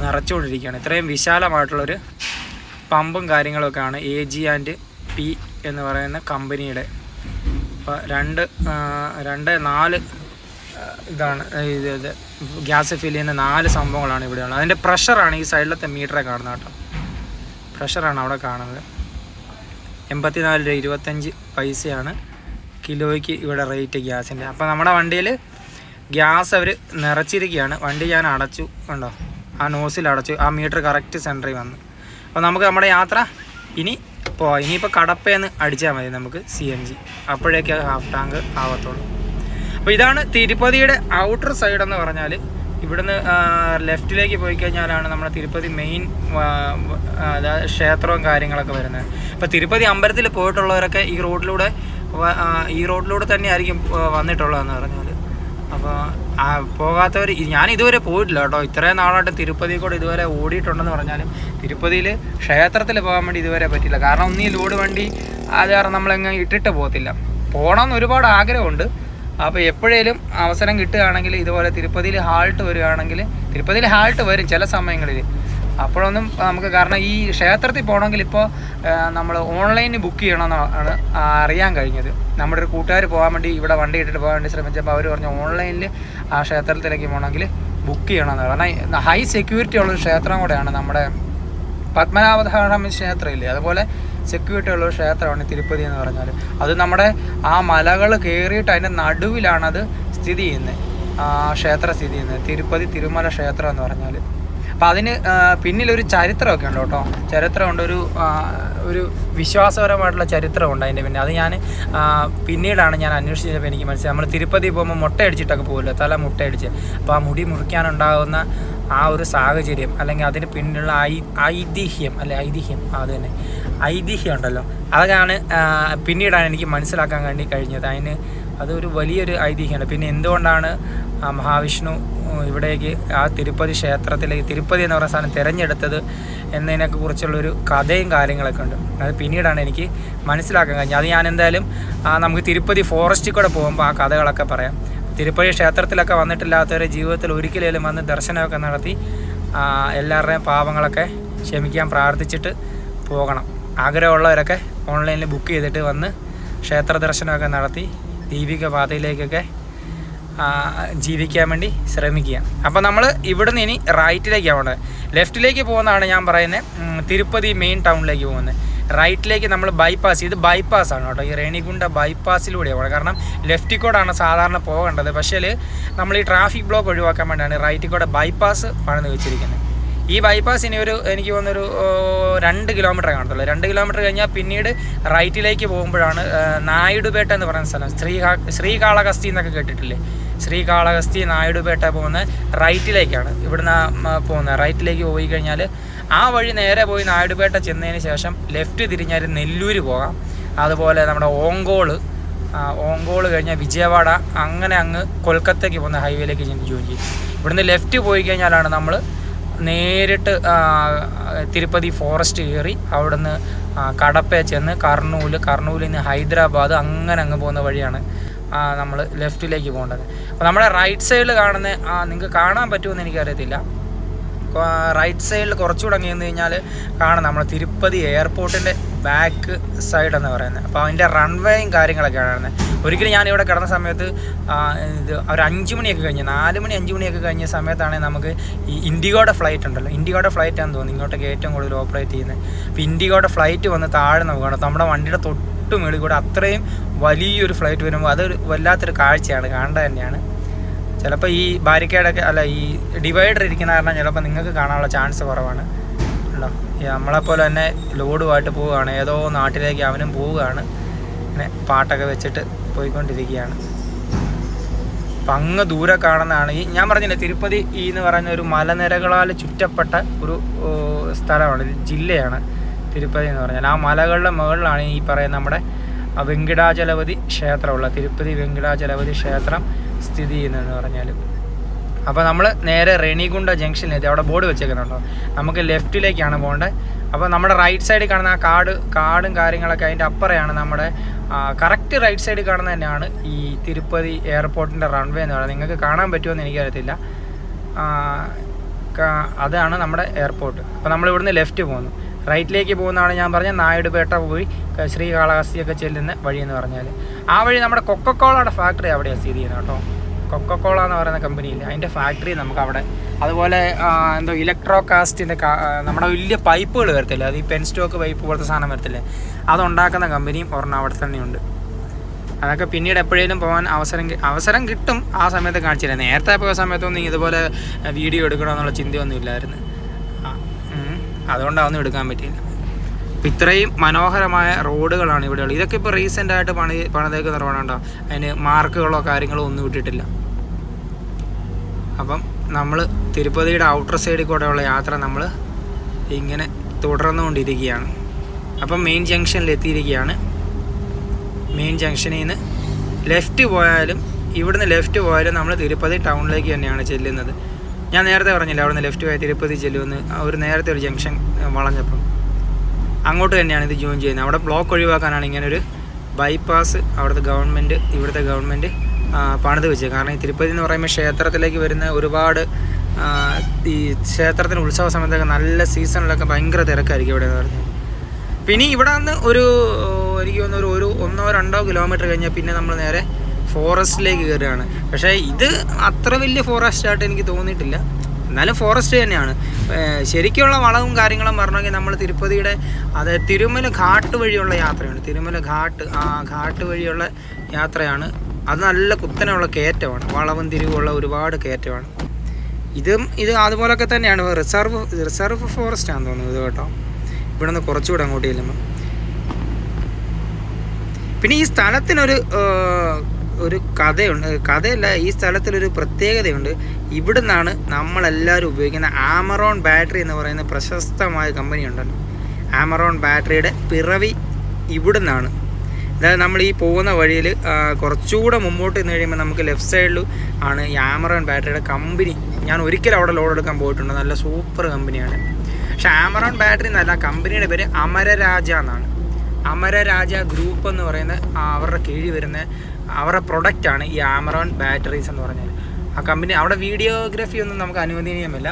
നിറച്ചുകൊണ്ടിരിക്കുകയാണ്. ഇത്രയും വിശാലമായിട്ടുള്ളൊരു പമ്പും കാര്യങ്ങളൊക്കെയാണ് AG&P എന്ന് പറയുന്ന കമ്പനിയുടെ. അപ്പോൾ 4 ഇതാണ് ഇത് ഗ്യാസ് ഫിൽ ചെയ്യുന്ന 4 സംഭവങ്ങളാണ് ഇവിടെയുള്ളത്. അതിൻ്റെ പ്രഷറാണ് ഈ സൈഡിലത്തെ മീറ്ററെ കാണുന്നത് കേട്ടോ. പ്രഷറാണ് അവിടെ കാണുന്നത്. 84.25 രൂപ കിലോയ്ക്ക് ഇവിടെ റേറ്റ് ഗ്യാസിൻ്റെ. അപ്പോൾ നമ്മുടെ വണ്ടിയിൽ ഗ്യാസ് അവർ നിറച്ചിരിക്കുകയാണ്. വണ്ടി ഞാൻ അടച്ചു, കണ്ടോ, ആ നോസിൽ അടച്ചു. ആ മീറ്റർ കറക്റ്റ് സെൻറ്ററിൽ വന്നു. അപ്പോൾ നമുക്ക് നമ്മുടെ യാത്ര ഇനിയിപ്പോൾ കടപ്പേന്ന് അടിച്ചാൽ മതി നമുക്ക് CNG, അപ്പോഴേക്ക് ഹാഫ് ടാങ്ക് ആവത്തുള്ളൂ. അപ്പോൾ ഇതാണ് തിരുപ്പതിയുടെ ഔട്ടർ സൈഡ് എന്ന് പറഞ്ഞാൽ. ഇവിടുന്ന് ലെഫ്റ്റിലേക്ക് പോയി കഴിഞ്ഞാലാണ് നമ്മുടെ തിരുപ്പതി മെയിൻ അതായത് ക്ഷേത്രവും കാര്യങ്ങളൊക്കെ വരുന്നത്. ഇപ്പോൾ തിരുപ്പതി അമ്പലത്തിൽ പോയിട്ടുള്ളവരൊക്കെ ഈ റോഡിലൂടെ തന്നെ ആയിരിക്കും വന്നിട്ടുള്ളതെന്ന് പറഞ്ഞാൽ. അപ്പോൾ പോകാത്തവർ, ഞാൻ ഇതുവരെ പോയിട്ടില്ല കേട്ടോ. ഇത്രയും നാളായിട്ട് തിരുപ്പതി കൂടെ ഇതുവരെ ഓടിയിട്ടുണ്ടെന്ന് പറഞ്ഞാലും തിരുപ്പതിയിൽ ക്ഷേത്രത്തിൽ പോകാൻ വേണ്ടി ഇതുവരെ പറ്റില്ല. കാരണം ഒന്നീ ലോഡ് വണ്ടി അത് കാരണം നമ്മളെങ്ങ് ഇട്ടിട്ട് പോകത്തില്ല. പോകണമെന്ന് ഒരുപാട് ആഗ്രഹമുണ്ട്. അപ്പോൾ എപ്പോഴേലും അവസരം കിട്ടുകയാണെങ്കിൽ ഇതുപോലെ തിരുപ്പതിയിൽ ഹാൾട്ട് വരികയാണെങ്കിൽ, തിരുപ്പതിയിൽ ഹാൾട്ട് വരും ചില സമയങ്ങളിൽ. അപ്പോഴൊന്നും നമുക്ക്, കാരണം ഈ ക്ഷേത്രത്തിൽ പോകണമെങ്കിൽ ഇപ്പോൾ നമ്മൾ ഓൺലൈനിൽ ബുക്ക് ചെയ്യണമെന്നാണ് അറിയാൻ കഴിഞ്ഞത്. നമ്മുടെ ഒരു കൂട്ടുകാർ പോകാൻ വേണ്ടി ഇവിടെ വണ്ടി ഇട്ടിട്ട് പോകാൻ വേണ്ടി ശ്രമിച്ചപ്പോൾ അവർ പറഞ്ഞു ഓൺലൈനിൽ ആ ക്ഷേത്രത്തിലേക്ക് പോകണമെങ്കിൽ ബുക്ക് ചെയ്യണമെന്ന്. കാരണം ഹൈ സെക്യൂരിറ്റി ഉള്ളൊരു ക്ഷേത്രം കൂടെയാണ് നമ്മുടെ പത്മനാഭസ്വാമി ക്ഷേത്രമില്ലേ, അതുപോലെ സെക്യൂരിറ്റി ഉള്ളൊരു ക്ഷേത്രമാണ് തിരുപ്പതി എന്ന് പറഞ്ഞാൽ. അത് നമ്മുടെ ആ മലകൾ കയറിയിട്ട് അതിൻ്റെ നടുവിലാണത് സ്ഥിതി ചെയ്യുന്നത്, ആ ക്ഷേത്രം സ്ഥിതി ചെയ്യുന്നത്, തിരുപ്പതി തിരുമല ക്ഷേത്രം എന്ന് പറഞ്ഞാൽ. അപ്പം അതിന് പിന്നിലൊരു ചരിത്രമൊക്കെ ഉണ്ട് കേട്ടോ. ചരിത്രമുണ്ട്, ഒരു വിശ്വാസപരമായിട്ടുള്ള ചരിത്രമുണ്ട് അതിൻ്റെ പിന്നെ. അത് ഞാൻ പിന്നീടാണ് ഞാൻ അന്വേഷിച്ചപ്പോൾ എനിക്ക് മനസ്സിലായി. നമ്മൾ തിരുപ്പതി പോകുമ്പോൾ മുട്ടയടിച്ചിട്ടൊക്കെ പോകുമല്ലോ, തല മുട്ടയടിച്ച്. അപ്പോൾ ആ മുടി മുറിക്കാനുണ്ടാകുന്ന ആ ഒരു സാഹചര്യം, അല്ലെങ്കിൽ അതിന് പിന്നിലുള്ള ഐതിഹ്യം അത് തന്നെ ഐതിഹ്യം ഉണ്ടല്ലോ, അതൊക്കെയാണ് പിന്നീടാണ് എനിക്ക് മനസ്സിലാക്കാൻ വേണ്ടി കഴിഞ്ഞത്. അതൊരു വലിയൊരു ഐതിഹ്യമാണ്. പിന്നെ എന്തുകൊണ്ടാണ് മഹാവിഷ്ണു ഇവിടേക്ക് ആ തിരുപ്പതി ക്ഷേത്രത്തിലേക്ക്, തിരുപ്പതി എന്ന് പറയുന്ന സാധനം തിരഞ്ഞെടുത്തത് എന്നതിനൊക്കെ കുറിച്ചുള്ളൊരു കഥയും കാര്യങ്ങളൊക്കെ ഉണ്ട്. അത് പിന്നീടാണ് എനിക്ക് മനസ്സിലാക്കാൻ കഴിഞ്ഞത്. അത് ഞാൻ എന്തായാലും നമുക്ക് തിരുപ്പതി ഫോറസ്റ്റിൽ കൂടെ പോകുമ്പോൾ ആ കഥകളൊക്കെ പറയാം. തിരുപ്പതി ക്ഷേത്രത്തിലൊക്കെ വന്നിട്ടില്ലാത്തവരെ ജീവിതത്തിൽ ഒരിക്കലും വന്ന് ദർശനമൊക്കെ നടത്തി എല്ലാവരുടെയും പാപങ്ങളൊക്കെ ക്ഷമിക്കാൻ പ്രാർത്ഥിച്ചിട്ട് പോകണം. ആഗ്രഹമുള്ളവരൊക്കെ ഓൺലൈനിൽ ബുക്ക് ചെയ്തിട്ട് വന്ന് ക്ഷേത്ര ദർശനമൊക്കെ നടത്തി ദൈവിക പാതയിലേക്കൊക്കെ ജീവിക്കാൻ വേണ്ടി ശ്രമിക്കുക. അപ്പോൾ നമ്മൾ ഇവിടുന്ന് ഇനി റൈറ്റിലേക്കാണ് പോകുന്നത്. ലെഫ്റ്റിലേക്ക് പോകുന്നതാണ് ഞാൻ പറയുന്നത് തിരുപ്പതി മെയിൻ ടൗണിലേക്ക് പോകുന്നത്. റൈറ്റിലേക്ക് നമ്മൾ ബൈപ്പാസ്, ഇത് ബൈപ്പാസ്സാണ് കേട്ടോ, ഈ റേണിഗുണ്ട ബൈപ്പാസിലൂടെ പോകണം. കാരണം ലെഫ്റ്റിൽ കൂടെയാണ് സാധാരണ പോകേണ്ടത്. പക്ഷേ നമ്മൾ ഈ ട്രാഫിക് ബ്ലോക്ക് ഒഴിവാക്കാൻ വേണ്ടിയാണ് റൈറ്റിൽ കൂടെ ബൈപ്പാസ് പണിത് വെച്ചിരിക്കുന്നത്. ഈ ബൈപ്പാസ് ഇനി എനിക്ക് തോന്നുന്നൊരു 2 കിലോമീറ്റർ കാണത്തുള്ളൂ. 2 കിലോമീറ്റർ കഴിഞ്ഞാൽ പിന്നീട് റൈറ്റിലേക്ക് പോകുമ്പോഴാണ് നായിഡുപേട്ട എന്ന് പറയുന്ന സ്ഥലം. ശ്രീകാളഹസ്തി എന്നൊക്കെ കേട്ടിട്ടില്ലേ? ശ്രീകാളഹസ്തി നായിഡുപേട്ട പോകുന്ന റൈറ്റിലേക്കാണ് ഇവിടുന്ന് പോകുന്നത്. റൈറ്റിലേക്ക് പോയി കഴിഞ്ഞാൽ ആ വഴി നേരെ പോയി നായിഡുപേട്ട ചെന്നതിന് ശേഷം ലെഫ്റ്റ് തിരിഞ്ഞാൽ നെല്ലൂര് പോകാം. അതുപോലെ നമ്മുടെ ഓങ്കോള് കഴിഞ്ഞാൽ വിജയവാഡ, അങ്ങനെ അങ്ങ് കൊൽക്കത്തയ്ക്ക് പോകുന്ന ഹൈവേയിലേക്ക് ജോയിൻ ചെയ്യും. ഇവിടുന്ന് ലെഫ്റ്റ് പോയി കഴിഞ്ഞാലാണ് നമ്മൾ നേരിട്ട് തിരുപ്പതി ഫോറസ്റ്റ് കയറി അവിടുന്ന് കടപ്പ ചെന്ന് കർണൂലിൽ നിന്ന് ഹൈദരാബാദ് അങ്ങനെ അങ്ങ് പോകുന്ന വഴിയാണ് നമ്മൾ ലെഫ്റ്റിലേക്ക് പോകേണ്ടത്. അപ്പോൾ നമ്മുടെ റൈറ്റ് സൈഡിൽ കാണുന്ന നിങ്ങൾക്ക് കാണാൻ പറ്റുമെന്ന് എനിക്കറിയത്തില്ല. റൈറ്റ് സൈഡിൽ കുറച്ചുകൂടെ അങ്ങ് ചെന്ന് കഴിഞ്ഞാൽ കാണാം നമ്മുടെ തിരുപ്പതി എയർപോർട്ടിൻ്റെ ബാക്ക് സൈഡ് എന്ന് പറയുന്നത്. അപ്പോൾ അതിൻ്റെ റൺവേയും കാര്യങ്ങളൊക്കെയാണ് കാണുന്നത്. ഒരിക്കലും ഞാനിവിടെ കിടന്ന സമയത്ത് ഇത് ഒരു 5 മണിയൊക്കെ കഴിഞ്ഞ് 4 മണി 5 മണിയൊക്കെ കഴിഞ്ഞ സമയത്താണെങ്കിൽ നമുക്ക് ഈ ഇൻഡിഗോയുടെ ഫ്ലൈറ്റ് ഉണ്ടല്ലോ, ഇൻഡിഗോയുടെ ഫ്ലൈറ്റാണെന്ന് തോന്നുന്നു ഇങ്ങോട്ടേക്ക് ഏറ്റവും കൂടുതൽ ഓപ്പറേറ്റ് ചെയ്യുന്നത്. അപ്പോൾ ഇൻഡിഗോയുടെ ഫ്ലൈറ്റ് വന്ന് താഴെ നമുക്ക് കാണാം. നമ്മുടെ വണ്ടിയുടെ തൊട്ട് മേളിൽ കൂടെ അത്രയും വലിയൊരു ഫ്ലൈറ്റ് വരുമ്പോൾ അതൊരു വല്ലാത്തൊരു കാഴ്ചയാണ്, കാണേണ്ടത് തന്നെയാണ്. ചിലപ്പോൾ ഈ ബാരിക്കേഡൊക്കെ ഈ ഡിവൈഡർ ഇരിക്കുന്ന കാരണം ചിലപ്പോൾ നിങ്ങൾക്ക് കാണാനുള്ള ചാൻസ് കുറവാണ് ഉണ്ടോ. നമ്മളെപ്പോലെ തന്നെ ലോഡുമായിട്ട് പോവുകയാണ്, ഏതോ നാട്ടിലേക്ക് അവനും പോവുകയാണ്. ഇങ്ങനെ പാട്ടൊക്കെ വെച്ചിട്ട് പോയിക്കൊണ്ടിരിക്കുകയാണ്. അപ്പം അങ്ങ് ദൂരെ കാണുന്നതാണ് ഞാൻ പറഞ്ഞില്ലേ തിരുപ്പതി എന്ന് പറയുന്ന ഒരു മലനിരകളാൽ ചുറ്റപ്പെട്ട ഒരു സ്ഥലമാണ്, ജില്ലയാണ് തിരുപ്പതി എന്ന് പറഞ്ഞാൽ. ആ മലകളുടെ മുകളിലാണ് ഈ പറയുന്ന നമ്മുടെ വെങ്കിടാചലപതി ക്ഷേത്രമുള്ള തിരുപ്പതി വെങ്കിടാചലപതി ക്ഷേത്രം സ്ഥിതി ചെയ്യുന്നതെന്ന് പറഞ്ഞാൽ. അപ്പോൾ നമ്മൾ നേരെ റേണിഗുണ്ട ജംഗ്ഷനിലെത്തി. അവിടെ ബോർഡ് വെച്ചേക്കുന്നുണ്ടോ, നമുക്ക് ലെഫ്റ്റിലേക്കാണ് പോകേണ്ടത്. അപ്പോൾ നമ്മുടെ റൈറ്റ് സൈഡിൽ കാണുന്ന ആ കാടും കാര്യങ്ങളൊക്കെ അതിൻ്റെ അപ്പുറയാണ് നമ്മുടെ കറക്റ്റ് റൈറ്റ് സൈഡിൽ കാണുന്നത് തന്നെയാണ് ഈ തിരുപ്പതി എയർപോർട്ടിൻ്റെ റൺവേ എന്ന് പറയുന്നത്. നിങ്ങൾക്ക് കാണാൻ പറ്റുമെന്ന് എനിക്കറിയത്തില്ല. അതാണ് നമ്മുടെ എയർപോർട്ട്. അപ്പോൾ നമ്മൾ ഇവിടുന്ന് ലെഫ്റ്റ് പോകുന്നു. റൈറ്റിലേക്ക് പോകുന്നതാണ് ഞാൻ പറഞ്ഞ നായിഡുപേട്ട പോയി ശ്രീകാളഹസ്തിയൊക്കെ ചെല്ലുന്ന വഴി എന്ന് പറഞ്ഞാൽ. ആ വഴി നമ്മുടെ കൊക്കക്കോളയുടെ ഫാക്ടറി അവിടെയാണ് സ്ഥിതി ചെയ്യുന്നത് കേട്ടോ. കൊക്കക്കോള എന്ന് പറയുന്ന കമ്പനിയില്ല, അതിൻ്റെ ഫാക്ടറി നമുക്ക് അവിടെ. അതുപോലെ എന്തോ ഇലക്ട്രോ കാസ്റ്റിൻ്റെ നമ്മുടെ വലിയ പൈപ്പുകൾ വരത്തില്ലേ, അത് ഈ പെൻ സ്റ്റോക്ക് പൈപ്പ് പോലത്തെ സാധനം വരത്തില്ലേ, അതുണ്ടാക്കുന്ന കമ്പനിയും ഒരെണ്ണം അവിടെ തന്നെയുണ്ട്. അതൊക്കെ പിന്നീട് എപ്പോഴേലും പോകാൻ അവസരം കിട്ടും. ആ സമയത്ത് കാണിച്ചില്ല. നേരത്തെ പോയ സമയത്തൊന്നും ഇതുപോലെ വീഡിയോ എടുക്കണമെന്നുള്ള ചിന്തയൊന്നും ഇല്ലായിരുന്നു. അതുകൊണ്ടതൊന്നും എടുക്കാൻ പറ്റിയില്ല. ഇത്രയും മനോഹരമായ റോഡുകളാണ് ഇവിടെയുള്ളത്. ഇതൊക്കെ ഇപ്പോൾ റീസെൻ്റായിട്ട് പണിതേക്കുന്ന റോഡുണ്ടോ, അതിന് മാർക്കുകളോ കാര്യങ്ങളോ ഒന്നും ഇട്ടിട്ടില്ല. അപ്പം നമ്മൾ തിരുപ്പതിയുടെ ഔട്ടർ സൈഡിൽ കൂടെയുള്ള യാത്ര നമ്മൾ ഇങ്ങനെ തുടർന്നുകൊണ്ടിരിക്കുകയാണ്. അപ്പം മെയിൻ ജംഗ്ഷനിൽ എത്തിയിരിക്കുകയാണ്. മെയിൻ ജംഗ്ഷനിൽ നിന്ന് ലെഫ്റ്റ് പോയാലും ഇവിടുന്ന് ലെഫ്റ്റ് പോയാലും നമ്മൾ തിരുപ്പതി ടൗണിലേക്ക് തന്നെയാണ് ചെല്ലുന്നത്. ഞാൻ നേരത്തെ പറഞ്ഞില്ല അവിടുന്ന് ലെഫ്റ്റ് പോയാൽ തിരുപ്പതി ചെല്ലുമെന്ന്. നേരത്തെ ഒരു ജംഗ്ഷൻ വളഞ്ഞപ്പം അങ്ങോട്ട് തന്നെയാണ് ഇത് ജോയിൻ ചെയ്യുന്നത്. അവിടെ ബ്ലോക്ക് ഒഴിവാക്കാനാണ് ഇങ്ങനൊരു ബൈപ്പാസ് ഇവിടുത്തെ ഗവൺമെൻറ് പണിത് വെച്ചത്. കാരണം ഈ തിരുപ്പതി എന്ന് പറയുമ്പോൾ ക്ഷേത്രത്തിലേക്ക് വരുന്ന ഒരുപാട് ഈ ക്ഷേത്രത്തിന് ഉത്സവ സമയത്തൊക്കെ നല്ല സീസണിലൊക്കെ ഭയങ്കര തിരക്കായിരിക്കും ഇവിടെ എന്ന് പറഞ്ഞാൽ. പിന്നെ ഇവിടെ നിന്ന് എനിക്ക് തോന്നുന്നു ഒരു 1-2 കിലോമീറ്റർ കഴിഞ്ഞാൽ പിന്നെ നമ്മൾ നേരെ ഫോറസ്റ്റിലേക്ക് കയറുകയാണ്. പക്ഷേ ഇത് അത്ര വലിയ ഫോറസ്റ്റായിട്ട് എനിക്ക് തോന്നിയിട്ടില്ല. എന്നാലും ഫോറസ്റ്റ് തന്നെയാണ്. ശരിക്കുള്ള വളവും കാര്യങ്ങളും പറഞ്ഞെങ്കിൽ നമ്മൾ തിരുപ്പതിയുടെ തിരുമല ഘാട്ട് വഴിയുള്ള യാത്രയാണ്. തിരുമല ഘാട്ട് വഴിയുള്ള യാത്രയാണ്. അത് നല്ല കുത്തനെയുള്ള കയറ്റമാണ്, വളവും തിരിവുള്ള ഒരുപാട് കയറ്റമാണ്. ഇത് അതുപോലൊക്കെ തന്നെയാണ്. റിസർവ് ഫോറസ്റ്റ് ആണെന്ന് തോന്നുന്നത് ഇത് കേട്ടോ. ഇവിടെ നിന്ന് കുറച്ചുകൂടെ അങ്ങോട്ട് ചെല്ലുമ്പോൾ പിന്നെ ഈ സ്ഥലത്തിനൊരു കഥയല്ല, ഈ സ്ഥലത്തിലൊരു പ്രത്യേകതയുണ്ട്. ഇവിടെ നിന്നാണ് നമ്മളെല്ലാവരും ഉപയോഗിക്കുന്ന ആമറോൺ ബാറ്ററി എന്ന് പറയുന്ന പ്രശസ്തമായ കമ്പനി ഉണ്ടല്ലോ. ആമറോൺ ബാറ്ററിയുടെ പിറവി ഇവിടെ നിന്നാണ്. അതായത് നമ്മൾ ഈ പോകുന്ന വഴിയിൽ കുറച്ചുകൂടെ മുമ്പോട്ട് നിന്ന് കഴിയുമ്പോൾ നമുക്ക് ലെഫ്റ്റ് സൈഡിൽ ആണ് ഈ ആമറോൺ ബാറ്ററിയുടെ കമ്പനി. ഞാൻ ഒരിക്കലും അവിടെ ലോഡ് എടുക്കാൻ പോയിട്ടുണ്ട്. നല്ല സൂപ്പർ കമ്പനിയാണ്. പക്ഷേ ആമറോൺ ബാറ്ററി എന്നല്ല, കമ്പനിയുടെ പേര് അമരരാജ എന്നാണ്. അമരരാജ ഗ്രൂപ്പ് എന്ന് പറയുന്ന അവരുടെ കീഴിൽ വരുന്ന അവരുടെ പ്രൊഡക്റ്റാണ് ഈ ആമറോൺ ബാറ്ററീസ് എന്ന് പറഞ്ഞാൽ. ആ കമ്പനി അവിടെ വീഡിയോഗ്രാഫി ഒന്നും നമുക്ക് അനുവദനീയമല്ല.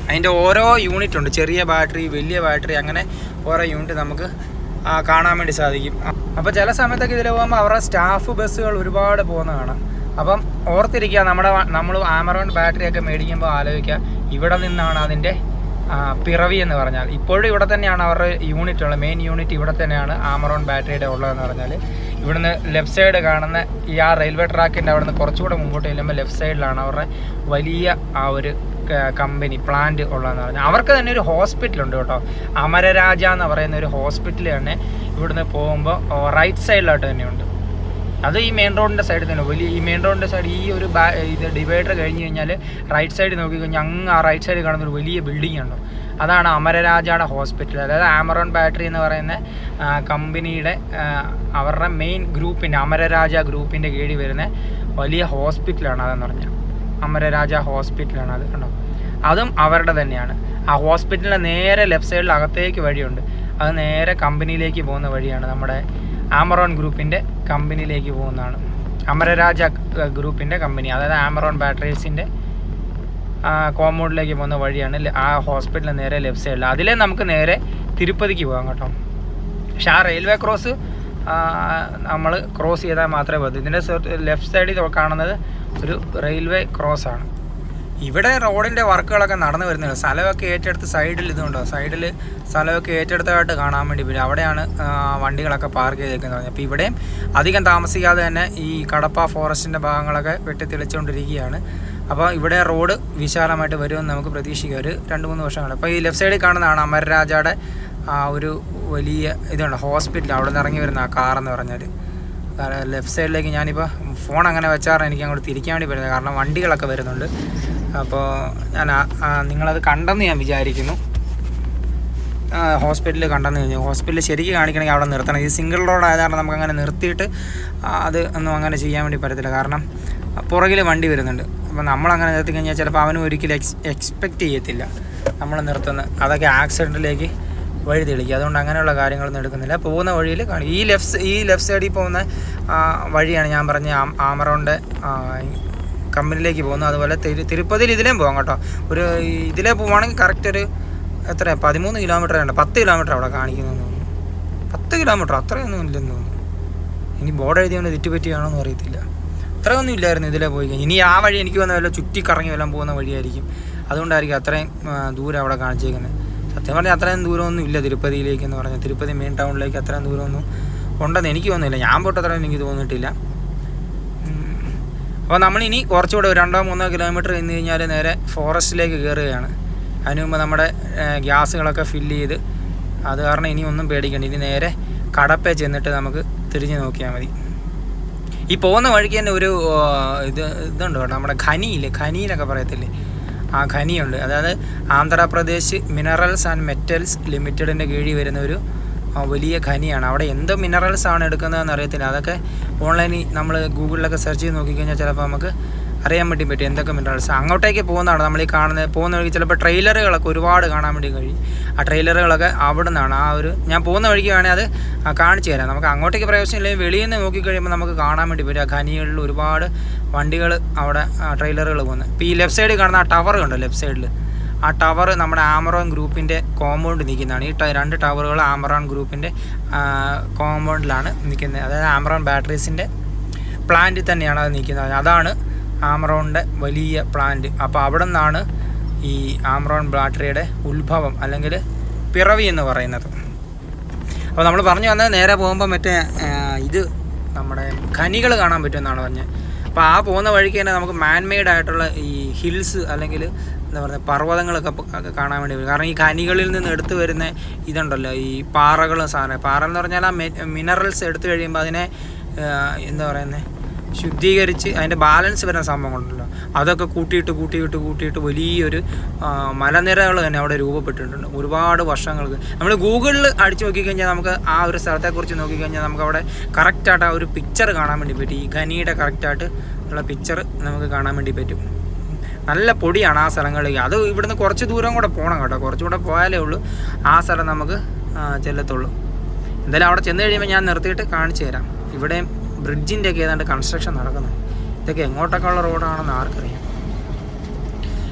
അതിൻ്റെ ഓരോ യൂണിറ്റ് ഉണ്ട്, ചെറിയ ബാറ്ററി, വലിയ ബാറ്ററി, അങ്ങനെ ഓരോ യൂണിറ്റ് നമുക്ക് കാണാൻ വേണ്ടി സാധിക്കും. അപ്പോൾ ചില സമയത്തൊക്കെ ഇതിൽ പോകുമ്പോൾ അവരുടെ സ്റ്റാഫ് ബസ്സുകൾ ഒരുപാട് പോകുന്ന കാണാം. അപ്പം ഓർത്തിരിക്കുക, നമ്മൾ ആമറോൺ ബാറ്ററിയൊക്കെ മേടിക്കുമ്പോൾ ആലോചിക്കുക ഇവിടെ നിന്നാണ് അതിൻ്റെ പിറവി എന്ന് പറഞ്ഞാൽ. ഇപ്പോഴും ഇവിടെ തന്നെയാണ് അവരുടെ യൂണിറ്റ് ഉള്ളത്. മെയിൻ യൂണിറ്റ് ഇവിടെ തന്നെയാണ് ആമറോൺ ബാറ്ററിയുടെ ഉള്ളതെന്ന് പറഞ്ഞാൽ. ഇവിടുന്ന് ലെഫ്റ്റ് സൈഡ് കാണുന്ന ഈ റെയിൽവേ ട്രാക്കിൻ്റെ അവിടെ നിന്ന് കുറച്ചുകൂടെ മുമ്പോട്ട് ചെല്ലുമ്പോൾ ലെഫ്റ്റ് സൈഡിലാണ് അവരുടെ വലിയ ഒരു കമ്പനി പ്ലാന്റ് ഉള്ളതെന്ന് പറഞ്ഞാൽ. അവർക്ക് തന്നെ ഒരു ഹോസ്പിറ്റലുണ്ട് കേട്ടോ. അമരരാജ എന്ന് പറയുന്ന ഒരു ഹോസ്പിറ്റൽ തന്നെ ഇവിടുന്ന് പോകുമ്പോൾ റൈറ്റ് സൈഡിലായിട്ട് തന്നെയുണ്ട്. അത് ഈ മെയിൻ റോഡിൻ്റെ സൈഡിൽ തന്നെ. ഈ മെയിൻ റോഡിൻ്റെ സൈഡ് ഈ ഒരു ഇത് ഡിവൈഡർ കഴിഞ്ഞ് കഴിഞ്ഞാൽ റൈറ്റ് സൈഡ് നോക്കിക്കഴിഞ്ഞാൽ അങ്ങ് ആ റൈറ്റ് സൈഡ് കാണുന്ന ഒരു വലിയ ബിൽഡിംഗ് ഉണ്ട്. അതാണ് അമരരാജയുടെ ഹോസ്പിറ്റൽ. അതായത് ആമറോൺ ബാറ്ററി എന്ന് പറയുന്ന കമ്പനിയുടെ അവരുടെ മെയിൻ ഗ്രൂപ്പിൻ്റെ അമരരാജ ഗ്രൂപ്പിൻ്റെ കീഴിൽ വരുന്ന വലിയ ഹോസ്പിറ്റലാണ് അതെന്ന് പറഞ്ഞാൽ. അമരരാജ ഹോസ്പിറ്റലാണ് അത് കണ്ടോ. അതും അവരുടെ തന്നെയാണ്. ആ ഹോസ്പിറ്റലിൻ്റെ നേരെ ലെഫ്റ്റ് സൈഡിൽ അകത്തേക്ക് വഴിയുണ്ട്. അത് നേരെ കമ്പനിയിലേക്ക് പോകുന്ന വഴിയാണ്. നമ്മുടെ ആമറോൺ ഗ്രൂപ്പിൻ്റെ കമ്പനിയിലേക്ക് പോകുന്നതാണ്. അമരരാജ ഗ്രൂപ്പിൻ്റെ കമ്പനി, അതായത് ആമറോൺ ബാറ്ററീസിൻ്റെ കോമ്പൗണ്ടിലേക്ക് പോകുന്ന വഴിയാണ് ആ ഹോസ്പിറ്റലിന് നേരെ ലെഫ്റ്റ് സൈഡിൽ. അതിലേ നമുക്ക് നേരെ തിരുപ്പതിക്ക് പോകാം കേട്ടോ. പക്ഷെ ആ റെയിൽവേ ക്രോസ് നമ്മൾ ക്രോസ് ചെയ്താൽ മാത്രമേ പറ്റൂ. ഇതിൻ്റെ ലെഫ്റ്റ് സൈഡിൽ കാണുന്നത് ഒരു റെയിൽവേ ക്രോസാണ്. ഇവിടെ റോഡിൻ്റെ വർക്കുകളൊക്കെ നടന്നു വരുന്നുണ്ട്. സ്ഥലമൊക്കെ ഏറ്റെടുത്ത് സൈഡിൽ ഇതുണ്ടോ, സൈഡിൽ സ്ഥലമൊക്കെ ഏറ്റെടുത്തതായിട്ട് കാണാൻ വേണ്ടി പറ്റും. അവിടെയാണ് വണ്ടികളൊക്കെ പാർക്ക് ചെയ്തേക്കുന്നത്. അപ്പോൾ ഇവിടെയും അധികം താമസിക്കാതെ തന്നെ ഈ കടപ്പ ഫോറസ്റ്റിൻ്റെ ഭാഗങ്ങളൊക്കെ വെട്ടിത്തെളിച്ചുകൊണ്ടിരിക്കുകയാണ്. അപ്പോൾ ഇവിടെ റോഡ് വിശാലമായിട്ട് വരുമെന്ന് നമുക്ക് പ്രതീക്ഷിക്കാം. ഒരു 2-3 വർഷങ്ങൾ. അപ്പോൾ ഈ ലെഫ്റ്റ് സൈഡിൽ കാണുന്നതാണ് അമരരാജയുടെ ഒരു വലിയ ഇതുണ്ട് ഹോസ്പിറ്റൽ. അവിടെ നിന്ന് ഇറങ്ങി വരുന്ന ആ കാറെന്ന് പറഞ്ഞാൽ. ലെഫ്റ്റ് സൈഡിലേക്ക് ഞാനിപ്പോൾ ഫോൺ അങ്ങനെ വെച്ചാറാണ് എനിക്ക് അങ്ങോട്ട് തിരിക്കാൻ വേണ്ടി വരുന്നത്. കാരണം വണ്ടികളൊക്കെ വരുന്നുണ്ട്. അപ്പോൾ നിങ്ങളത് കണ്ടെന്ന് ഞാൻ വിചാരിക്കുന്നു. ഹോസ്പിറ്റലിൽ കണ്ടെന്ന് കഴിഞ്ഞു. ഹോസ്പിറ്റലിൽ ശരിക്കും കാണിക്കണമെങ്കിൽ അവിടെ നിർത്തണം. ഇത് സിംഗിൾ റോഡ് ആയത് കാരണം നമുക്കങ്ങനെ നിർത്തിയിട്ട് അത് ഒന്നും അങ്ങനെ ചെയ്യാൻ വേണ്ടി പറ്റത്തില്ല. കാരണം പുറകിൽ വണ്ടി വരുന്നുണ്ട്. അപ്പോൾ നമ്മളങ്ങനെ നിർത്തി കഴിഞ്ഞാൽ ചിലപ്പോൾ അവനും ഒരിക്കലും എക്സ്പെക്റ്റ് ചെയ്യത്തില്ല നമ്മൾ നിർത്തുന്നത്. അതൊക്കെ ആക്സിഡൻറ്റിലേക്ക് വഴി തെളിക്കുക. അതുകൊണ്ട് അങ്ങനെയുള്ള കാര്യങ്ങളൊന്നും എടുക്കുന്നില്ല. പോകുന്ന വഴിയിൽ ഈ ലെഫ്റ്റ് സൈഡിൽ പോകുന്ന വഴിയാണ് ഞാൻ പറഞ്ഞ ആമറോണിൻ്റെ കമ്പനിയിലേക്ക് പോകുന്നത്. അതുപോലെ തിരുപ്പതിയിൽ ഇതിലേയും പോകാം കേട്ടോ. ഇതിലേ പോവുകയാണെങ്കിൽ കറക്റ്റ് ഒരു 13 കിലോമീറ്റർ ഉണ്ട്. 10 കിലോമീറ്റർ അവിടെ കാണിക്കുന്നതെന്ന് തോന്നുന്നു. 10 കിലോമീറ്റർ അത്രയൊന്നും ഇല്ലെന്ന് തോന്നുന്നു. ഇനി ബോർഡ് എഴുതിയോണ്ട് തെറ്റുപറ്റിയാണോ എന്ന് അറിയത്തില്ല. അത്രയൊന്നും ഇല്ലായിരുന്നു ഇതിലേ പോയി കഴിഞ്ഞാൽ. ഇനി ആ വഴി എനിക്ക് വന്ന വല്ല ചുറ്റിക്കറങ്ങി വല്ലതും പോകുന്ന വഴിയായിരിക്കും. അതുകൊണ്ടായിരിക്കും അത്രയും ദൂരം അവിടെ കാണിച്ചേക്കുന്നത്. സത്യം പറഞ്ഞാൽ അത്രയും ദൂരമൊന്നും ഇല്ല തിരുപ്പതിയിലേക്ക് എന്ന് പറഞ്ഞാൽ. തിരുപ്പതി മെയിൻ ടൗണിലേക്ക് അത്രയും ദൂരമൊന്നും ഉണ്ടെന്ന് എനിക്ക് തോന്നുന്നില്ല. ഞാൻ പോയിട്ട് അത്രയും എനിക്ക് തോന്നിയിട്ടില്ല. അപ്പോൾ നമ്മളിനി കുറച്ചുകൂടെ 2-3 കിലോമീറ്റർ നിന്ന് കഴിഞ്ഞാൽ നേരെ ഫോറസ്റ്റിലേക്ക് കയറുകയാണ്. അതിന് മുമ്പ് നമ്മുടെ ഗ്യാസുകളൊക്കെ ഫില്ല് ചെയ്ത് അത് കാരണം ഇനി ഒന്നും പേടിക്കണ്ട. ഇനി നേരെ കടപ്പേ ചെന്നിട്ട് നമുക്ക് തിരിഞ്ഞ് നോക്കിയാൽ മതി. ഈ പോകുന്ന വഴിക്ക് തന്നെ ഒരു ഇതുണ്ട് കേട്ടോ, നമ്മുടെ ഖനിയിലൊക്കെ പറയത്തില്ലേ, ആ ഖനിയുണ്ട്. അതായത് ആന്ധ്രാപ്രദേശ് മിനറൽസ് ആൻഡ് മെറ്റൽസ് ലിമിറ്റഡിൻ്റെ കീഴിൽ വരുന്ന ഒരു വലിയ ഖനിയാണ്. അവിടെ എന്ത് മിനറൽസാണ് എടുക്കുന്നതെന്ന് അറിയത്തില്ല. അതൊക്കെ ഓൺലൈനിൽ നമ്മൾ ഗൂഗിളിലൊക്കെ സെർച്ച് ചെയ്ത് നോക്കിക്കഴിഞ്ഞാൽ ചിലപ്പോൾ നമുക്ക് അറിയാൻ വേണ്ടി പറ്റും എന്തൊക്കെ മിനറൽസ്. അങ്ങോട്ടേക്ക് പോകുന്നതാണ് നമ്മൾ ഈ കാണുന്നത്. പോകുന്ന വഴിക്ക് ചിലപ്പോൾ ട്രെയിലറുകളൊക്കെ ഒരുപാട് കാണാൻ വേണ്ടി കഴിയും. ആ ട്രെയിലറുകളൊക്കെ അവിടെ നിന്നാണ്. ഞാൻ പോകുന്ന വഴിക്ക് വേണമെങ്കിൽ അത് കാണിച്ചു തരാം. നമുക്ക് അങ്ങോട്ടേക്ക് പ്രവേശനമില്ലെങ്കിൽ വെളിയിൽ നിന്ന് നോക്കിക്കഴിയുമ്പോൾ നമുക്ക് കാണാൻ വേണ്ടി പറ്റും. ആ ഖനികളിൽ ഒരുപാട് വണ്ടികൾ അവിടെ ട്രെയിലറുകൾ പോകുന്നത്. ഇപ്പോൾ ഈ ലെഫ്റ്റ് സൈഡിൽ കാണുന്ന ആ ടവർ കണ്ടോ, ലെഫ്റ്റ് സൈഡിൽ ആ ടവർ നമ്മുടെ ആമറോൺ ഗ്രൂപ്പിൻ്റെ കോമ്പൗണ്ട് നിൽക്കുന്നതാണ്. ഈ 2 ടവറുകൾ ആമറോൺ ഗ്രൂപ്പിൻ്റെ കോമ്പൗണ്ടിലാണ് നിൽക്കുന്നത്. അതായത് ആമറോൺ ബാറ്ററീസിൻ്റെ പ്ലാന്റിൽ തന്നെയാണ് അത് നിൽക്കുന്നത്. അതാണ് ആമറോണിൻ്റെ വലിയ പ്ലാന്റ്. അപ്പോൾ അവിടെ നിന്നാണ് ഈ ആമറോൺ ബാറ്ററിയുടെ ഉത്ഭവം അല്ലെങ്കിൽ പിറവി എന്ന് പറയുന്നത്. അപ്പോൾ നമ്മൾ പറഞ്ഞു വന്നത് നേരെ പോകുമ്പോൾ മറ്റേ ഇത് നമ്മുടെ ഖനികൾ കാണാൻ പറ്റുമെന്നാണ് പറഞ്ഞത്. അപ്പോൾ ആ പോകുന്ന വഴിക്ക് തന്നെ നമുക്ക് മാൻമെയ്ഡ് ആയിട്ടുള്ള ഈ ഹിൽസ് അല്ലെങ്കിൽ എന്താ പറയുക പർവ്വതങ്ങളൊക്കെ കാണാൻ വേണ്ടി വരും. കാരണം ഈ ഖനികളിൽ നിന്ന് എടുത്തു വരുന്ന ഇതുണ്ടല്ലോ, ഈ പാറകളും പാറ എന്ന് പറഞ്ഞാൽ ആ മിനറൽസ് എടുത്തു കഴിയുമ്പോൾ അതിനെ എന്താ പറയുന്നത് ശുദ്ധീകരിച്ച് അതിൻ്റെ ബാലൻസ് വരുന്ന സംഭവങ്ങളുണ്ടല്ലോ, അതൊക്കെ കൂട്ടിയിട്ട് വലിയൊരു മലനിരകൾ തന്നെ അവിടെ രൂപപ്പെട്ടിട്ടുണ്ട് ഒരുപാട് വർഷങ്ങൾക്ക്. നമ്മൾ ഗൂഗിളിൽ അടിച്ചു നോക്കിക്കഴിഞ്ഞാൽ നമുക്ക് ആ ഒരു സ്ഥലത്തെക്കുറിച്ച് നോക്കിക്കഴിഞ്ഞാൽ നമുക്ക് അവിടെ കറക്റ്റായിട്ട് ആ ഒരു പിക്ചർ കാണാൻ വേണ്ടി പറ്റും. ഈ ഖനിയുടെ കറക്റ്റായിട്ട് ഉള്ള പിക്ചർ നമുക്ക് കാണാൻ വേണ്ടി പറ്റും. നല്ല പൊടിയാണ് ആ സ്ഥലങ്ങളിലേക്ക്. അത് ഇവിടുന്ന് കുറച്ച് ദൂരം കൂടെ പോകണം കേട്ടോ, കുറച്ചുകൂടെ പോയാലേ ഉള്ളൂ ആ സ്ഥലം നമുക്ക് ചെല്ലത്തുള്ളൂ. എന്തായാലും അവിടെ ചെന്ന് കഴിയുമ്പോൾ ഞാൻ നിർത്തിയിട്ട് കാണിച്ചു തരാം. ഇവിടെയും ബ്രിഡ്ജിൻ്റെ ഒക്കെ ഏതാണ്ട് കൺസ്ട്രക്ഷൻ നടക്കുന്നുണ്ട്. ഇതൊക്കെ എങ്ങോട്ടൊക്കെ ഉള്ള റോഡാണെന്ന് ആർക്കറിയാം.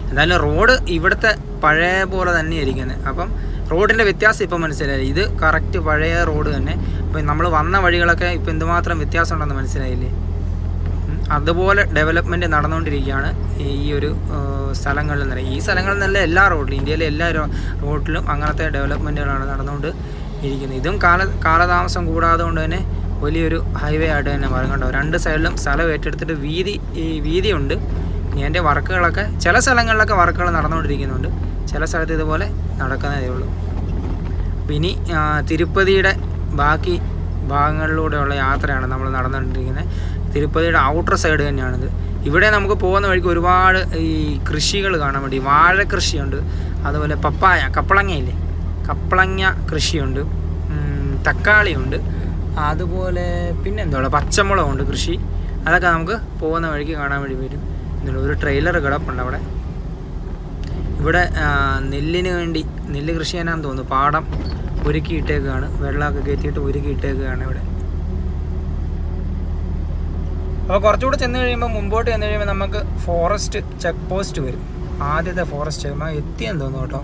എന്തായാലും റോഡ് ഇവിടുത്തെ പഴയ പോലെ തന്നെ ഇരിക്കുന്നത്. അപ്പം റോഡിൻ്റെ വ്യത്യാസം ഇപ്പം മനസ്സിലായി. ഇത് കറക്റ്റ് പഴയ റോഡ് തന്നെ. അപ്പം നമ്മൾ വന്ന വഴികളൊക്കെ ഇപ്പം എന്തുമാത്രം വ്യത്യാസം ഉണ്ടെന്ന് മനസ്സിലായില്ലേ. അതുപോലെ ഡെവലപ്മെൻറ്റ് നടന്നുകൊണ്ടിരിക്കുകയാണ് ഈ ഒരു സ്ഥലങ്ങളിൽ നിന്ന്. ഈ സ്ഥലങ്ങളിൽ നിന്നല്ല എല്ലാ റോഡിലും, ഇന്ത്യയിലെ എല്ലാ റോഡിലും അങ്ങനത്തെ ഡെവലപ്മെൻറ്റുകളാണ് നടന്നുകൊണ്ട് ഇരിക്കുന്നത്. ഇതും കാലതാമസം കൂടാതെ കൊണ്ട് തന്നെ വലിയൊരു ഹൈവേ ആയിട്ട് തന്നെ പറയുന്നുണ്ടോ. 2 സൈഡിലും സ്ഥലം ഏറ്റെടുത്തിട്ട് വീതിയുണ്ട്. ഇനി എൻ്റെ വർക്കുകളൊക്കെ ചില സ്ഥലങ്ങളിലൊക്കെ വർക്കുകൾ നടന്നുകൊണ്ടിരിക്കുന്നുണ്ട്, ചില സ്ഥലത്ത് ഇതുപോലെ നടക്കുന്നതേ ഉള്ളൂ. പിന്നെ തിരുപ്പതിയുടെ ബാക്കി ഭാഗങ്ങളിലൂടെയുള്ള യാത്രയാണ് നമ്മൾ നടന്നുകൊണ്ടിരിക്കുന്നത്. തിരുപ്പതിയുടെ ഔട്ടർ സൈഡ് തന്നെയാണിത്. ഇവിടെ നമുക്ക് പോകുന്ന വഴിക്ക് ഒരുപാട് ഈ കൃഷികൾ കാണാൻ വേണ്ടി, വാഴ കൃഷിയുണ്ട്, അതുപോലെ കപ്പളങ്ങയില്ലേ, കപ്പളങ്ങ കൃഷിയുണ്ട്, തക്കാളിയുണ്ട്, അതുപോലെ പിന്നെന്താ പച്ചമുളകുണ്ട് കൃഷി. അതൊക്കെ നമുക്ക് പോകുന്ന വഴിക്ക് കാണാൻ വേണ്ടി വരും. ഒരു ട്രെയിലർ കിടപ്പുണ്ട് അവിടെ. ഇവിടെ നെല്ലിന് വേണ്ടി നെല്ല് കൃഷി ചെയ്യാനാന്ന് തോന്നുന്നു, പാടം ഒരുക്കിയിട്ടേക്കാണ്, വെള്ളമൊക്കെ കയറ്റിയിട്ട് ഒരുക്കിയിട്ടേക്കാണ് ഇവിടെ. അപ്പോൾ കുറച്ചുകൂടെ ചെന്ന് കഴിയുമ്പോൾ മുമ്പോട്ട് ചെന്ന് കഴിയുമ്പോൾ നമുക്ക് ഫോറസ്റ്റ് ചെക്ക് പോസ്റ്റ് വരും. ആദ്യത്തെ ഫോറസ്റ്റ് എത്തിയെന്ന് തോന്നുന്നു കേട്ടോ.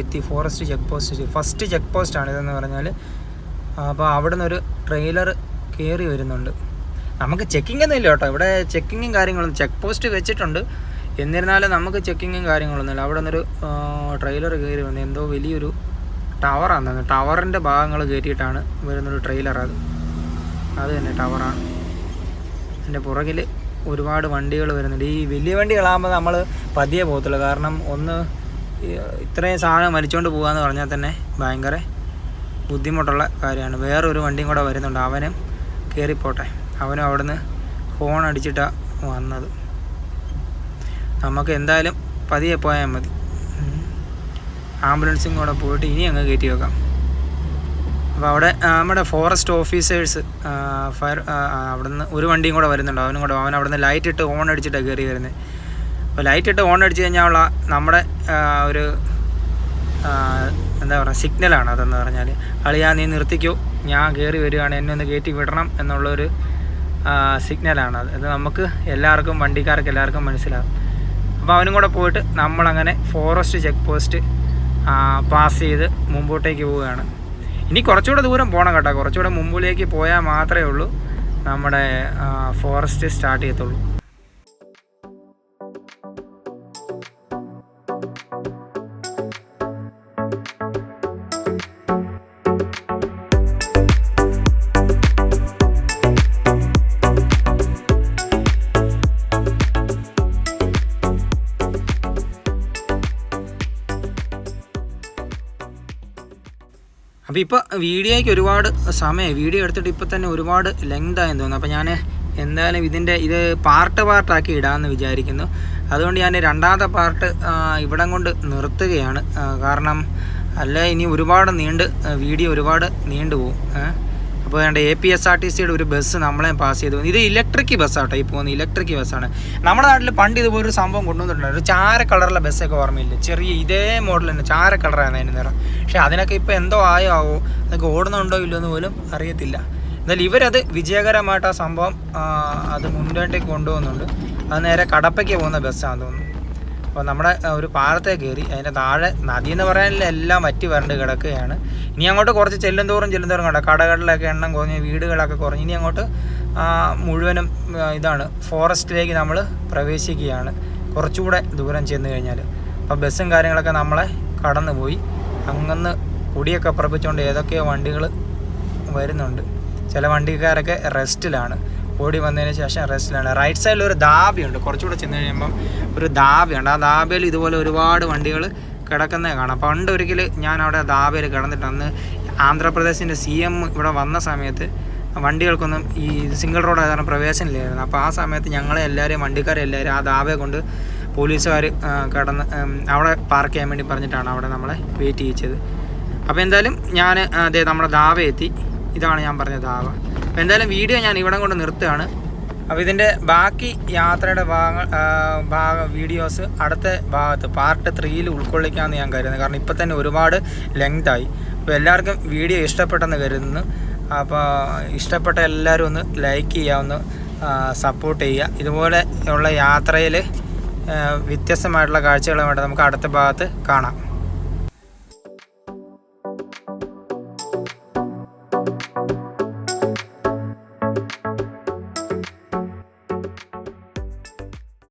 എത്തി forest check post, first check പോസ്റ്റാണ് ഇതെന്ന് പറഞ്ഞാൽ. അപ്പോൾ അവിടെ നിന്നൊരു ട്രെയിലർ കയറി വരുന്നുണ്ട്. നമുക്ക് ചെക്കിംഗ് ഒന്നും ഇല്ല കേട്ടോ, ഇവിടെ ചെക്കിങ്ങും കാര്യങ്ങളൊന്നും, ചെക്ക് പോസ്റ്റ് വെച്ചിട്ടുണ്ട്, എന്നിരുന്നാലും നമുക്ക് ചെക്കിങ്ങും കാര്യങ്ങളൊന്നുമില്ല. അവിടെ നിന്നൊരു ട്രെയിലർ കയറി വന്നത്, എന്തോ വലിയൊരു ടവറാണ് തോന്നുന്നു. ടവറിൻ്റെ ഭാഗങ്ങൾ കയറ്റിയിട്ടാണ് വരുന്നൊരു ട്രെയിലർ. അത് തന്നെ ടവറാണ്. അതിൻ്റെ പുറകിൽ ഒരുപാട് വണ്ടികൾ വരുന്നുണ്ട്. ഈ വലിയ വണ്ടികളാകുമ്പോൾ നമ്മൾ പതിയെ പോകത്തുള്ളൂ. കാരണം ഇത്രയും സാധനം വലിച്ചുകൊണ്ട് പോകാമെന്ന് പറഞ്ഞാൽ തന്നെ ഭയങ്കര ബുദ്ധിമുട്ടുള്ള കാര്യമാണ്. വേറൊരു വണ്ടിയും കൂടെ വരുന്നുണ്ട്, അവനും കയറിപ്പോട്ടെ. അവനും അവിടുന്ന് ഹോൺ അടിച്ചിട്ടാണ് വന്നത്. നമുക്ക് എന്തായാലും പതിയെ പോയാൽ മതി. ആംബുലൻസും കൂടെ പോയിട്ട് ഇനി അങ്ങ് കയറ്റി വെക്കാം. അപ്പോൾ അവിടെ നമ്മുടെ ഫോറസ്റ്റ് ഓഫീസേഴ്സ് അവിടുന്ന് ഒരു വണ്ടിയും കൂടെ വരുന്നുണ്ട്. അവൻ അവിടുന്ന് ലൈറ്റ് ഇട്ട് ഹോൺ അടിച്ചിട്ടാണ് കയറി വരുന്നത്. അപ്പോൾ ലൈറ്റ് ഇട്ട് ഹോൺ അടിച്ച് കഴിഞ്ഞാൽ നമ്മുടെ ഒരു എന്താ പറയുക സിഗ്നലാണ് അതെന്ന് പറഞ്ഞാൽ, അളിയാ നീ നിർത്തിക്കോ, ഞാൻ കയറി വരികയാണ്, എന്നെ ഒന്ന് കയറ്റി വിടണം എന്നുള്ളൊരു സിഗ്നലാണത്. അത് നമുക്ക് എല്ലാവർക്കും, വണ്ടിക്കാർക്ക് എല്ലാവർക്കും മനസ്സിലാകും. അപ്പോൾ അവനും കൂടെ പോയിട്ട് നമ്മളങ്ങനെ ഫോറസ്റ്റ് ചെക്ക് പോസ്റ്റ് പാസ് ചെയ്ത് മുമ്പോട്ടേക്ക് പോവുകയാണ്. ഇനി കുറച്ചുകൂടെ ദൂരം പോകണം കേട്ടോ, കുറച്ചുകൂടെ മുമ്പിലേക്ക് പോയാൽ മാത്രമേ ഉള്ളൂ നമ്മുടെ ഫോറസ്റ്റ് സ്റ്റാർട്ട് ചെയ്യത്തുള്ളൂ. അപ്പോൾ ഇപ്പോൾ വീഡിയോയ്ക്ക് ഒരുപാട് സമയം വീഡിയോ എടുത്തിട്ട് ഇപ്പോൾ തന്നെ ഒരുപാട് ലെങ്തായെന്ന് തോന്നുന്നു. അപ്പോൾ ഞാൻ എന്തായാലും ഇത് പാർട്ടാക്കി ഇടാമെന്ന് വിചാരിക്കുന്നു. അതുകൊണ്ട് ഞാൻ രണ്ടാമത്തെ പാർട്ട് ഇവിടം കൊണ്ട് നിർത്തുകയാണ്. കാരണം അല്ല ഇനി ഒരുപാട് വീഡിയോ ഒരുപാട് നീണ്ടുപോകും. അപ്പോൾ വേണ്ട APSRTCയുടെ ഒരു ബസ് നമ്മളെ പാസ് ചെയ്തു. ഇത് ഇലക്ട്രിക് ബസ്സാട്ടോ ഈ പോകുന്നത്, ഇലക്ട്രിക് ബസ്സാണ്. നമ്മുടെ നാട്ടിൽ പണ്ട് ഇതുപോലൊരു സംഭവം കൊണ്ടുവന്നിട്ടുണ്ട്. ഒരു ചാര കളറുള്ള ബസ്സൊക്കെ ഓർമ്മയില്ല, ചെറിയ ഇതേ മോഡൽ തന്നെ ചാര കളറാണ് അതിന് നിറം. പക്ഷേ അതിനൊക്കെ ഇപ്പോൾ എന്തോ ആവോ, അതൊക്കെ ഓടുന്നുണ്ടോ ഇല്ലോ എന്ന് പോലും അറിയത്തില്ല. എന്നാലും ഇവരത് വിജയകരമായിട്ട് ആ സംഭവം അത് മുന്നോട്ടേക്ക് കൊണ്ടുപോകുന്നുണ്ട്. അത് നേരെ കടപ്പയ്ക്ക് പോകുന്ന ബസ്സാണെന്ന് തോന്നുന്നു. അപ്പോൾ നമ്മുടെ ഒരു പാലത്തെ കയറി അതിൻ്റെ താഴെ നദി എന്ന് പറയാനില്ല, എല്ലാം വറ്റി വരണ്ട് കിടക്കുകയാണ്. ഇനി അങ്ങോട്ട് കുറച്ച് ചെല്ലുന്തോറും കണ്ട കടകളിലൊക്കെ എണ്ണം കുറഞ്ഞ്, വീടുകളൊക്കെ കുറഞ്ഞ് ഇനി അങ്ങോട്ട് മുഴുവനും ഇതാണ് ഫോറസ്റ്റിലേക്ക് നമ്മൾ പ്രവേശിക്കുകയാണ് കുറച്ചുകൂടെ ദൂരം ചെന്ന് കഴിഞ്ഞാൽ. അപ്പോൾ ബസ്സും കാര്യങ്ങളൊക്കെ നമ്മളെ കടന്നു പോയി. അങ്ങന്ന് പൊടിയൊക്കെ പറപ്പിച്ചുകൊണ്ട് ഏതൊക്കെയോ വണ്ടികൾ വരുന്നുണ്ട്. ചില വണ്ടിക്കാരൊക്കെ റെസ്റ്റിലാണ്, ഓടി വന്നതിന് ശേഷം റെസ്റ്റിലാണ്. റൈറ്റ് സൈഡിൽ ഒരു ധാബയുണ്ട്, കുറച്ചുകൂടെ ചെന്ന് കഴിയുമ്പം ഒരു ധാബയുണ്ട്. ആ ധാബയിൽ ഇതുപോലെ ഒരുപാട് വണ്ടികൾ കിടക്കുന്നത് കാണാം. പണ്ട് ഒരിക്കൽ ഞാൻ അവിടെ ധാബയിൽ കിടന്നിട്ട് അന്ന് ആന്ധ്രാപ്രദേശിൻ്റെ CM ഇവിടെ വന്ന സമയത്ത് വണ്ടികൾക്കൊന്നും ഈ സിംഗിൾ റോഡ് ആയതാണ് പ്രവേശനമില്ലായിരുന്നു. അപ്പോൾ ആ സമയത്ത് ഞങ്ങളെ എല്ലാവരെയും വണ്ടിക്കാരെ എല്ലാവരും ആ ധാബയെ കൊണ്ട് പോലീസുകാർ കിടന്ന് അവിടെ പാർക്ക് ചെയ്യാൻ വേണ്ടി പറഞ്ഞിട്ടാണ് അവിടെ നമ്മളെ വെയിറ്റ് ചെയ്യിച്ചത്. അപ്പോൾ എന്തായാലും ഞാൻ അതെ നമ്മുടെ ധാബ എത്തി. ഇതാണ് ഞാൻ പറഞ്ഞ ധാബ. അപ്പോൾ എന്തായാലും വീഡിയോ ഞാൻ ഇവിടെ കൊണ്ട് നിർത്തുകയാണ്. അപ്പോൾ ഇതിൻ്റെ ബാക്കി യാത്രയുടെ വീഡിയോസ് അടുത്ത ഭാഗത്ത് പാർട്ട് 3 ഉൾക്കൊള്ളിക്കാമെന്ന് ഞാൻ കരുതുന്നത്. കാരണം ഇപ്പോൾ തന്നെ ഒരുപാട് ലെങ്തായി. അപ്പോൾ എല്ലാവർക്കും വീഡിയോ ഇഷ്ടപ്പെട്ടെന്ന് കരുതുന്നു. അപ്പോൾ ഇഷ്ടപ്പെട്ട എല്ലാവരും ഒന്ന് ലൈക്ക് ചെയ്യുക, ഒന്ന് സപ്പോർട്ട് ചെയ്യുക. ഇതുപോലെ ഉള്ള യാത്രയിൽ വ്യത്യസ്തമായിട്ടുള്ള കാഴ്ചകളുമായിട്ട് നമുക്ക് അടുത്ത ഭാഗത്ത് കാണാം.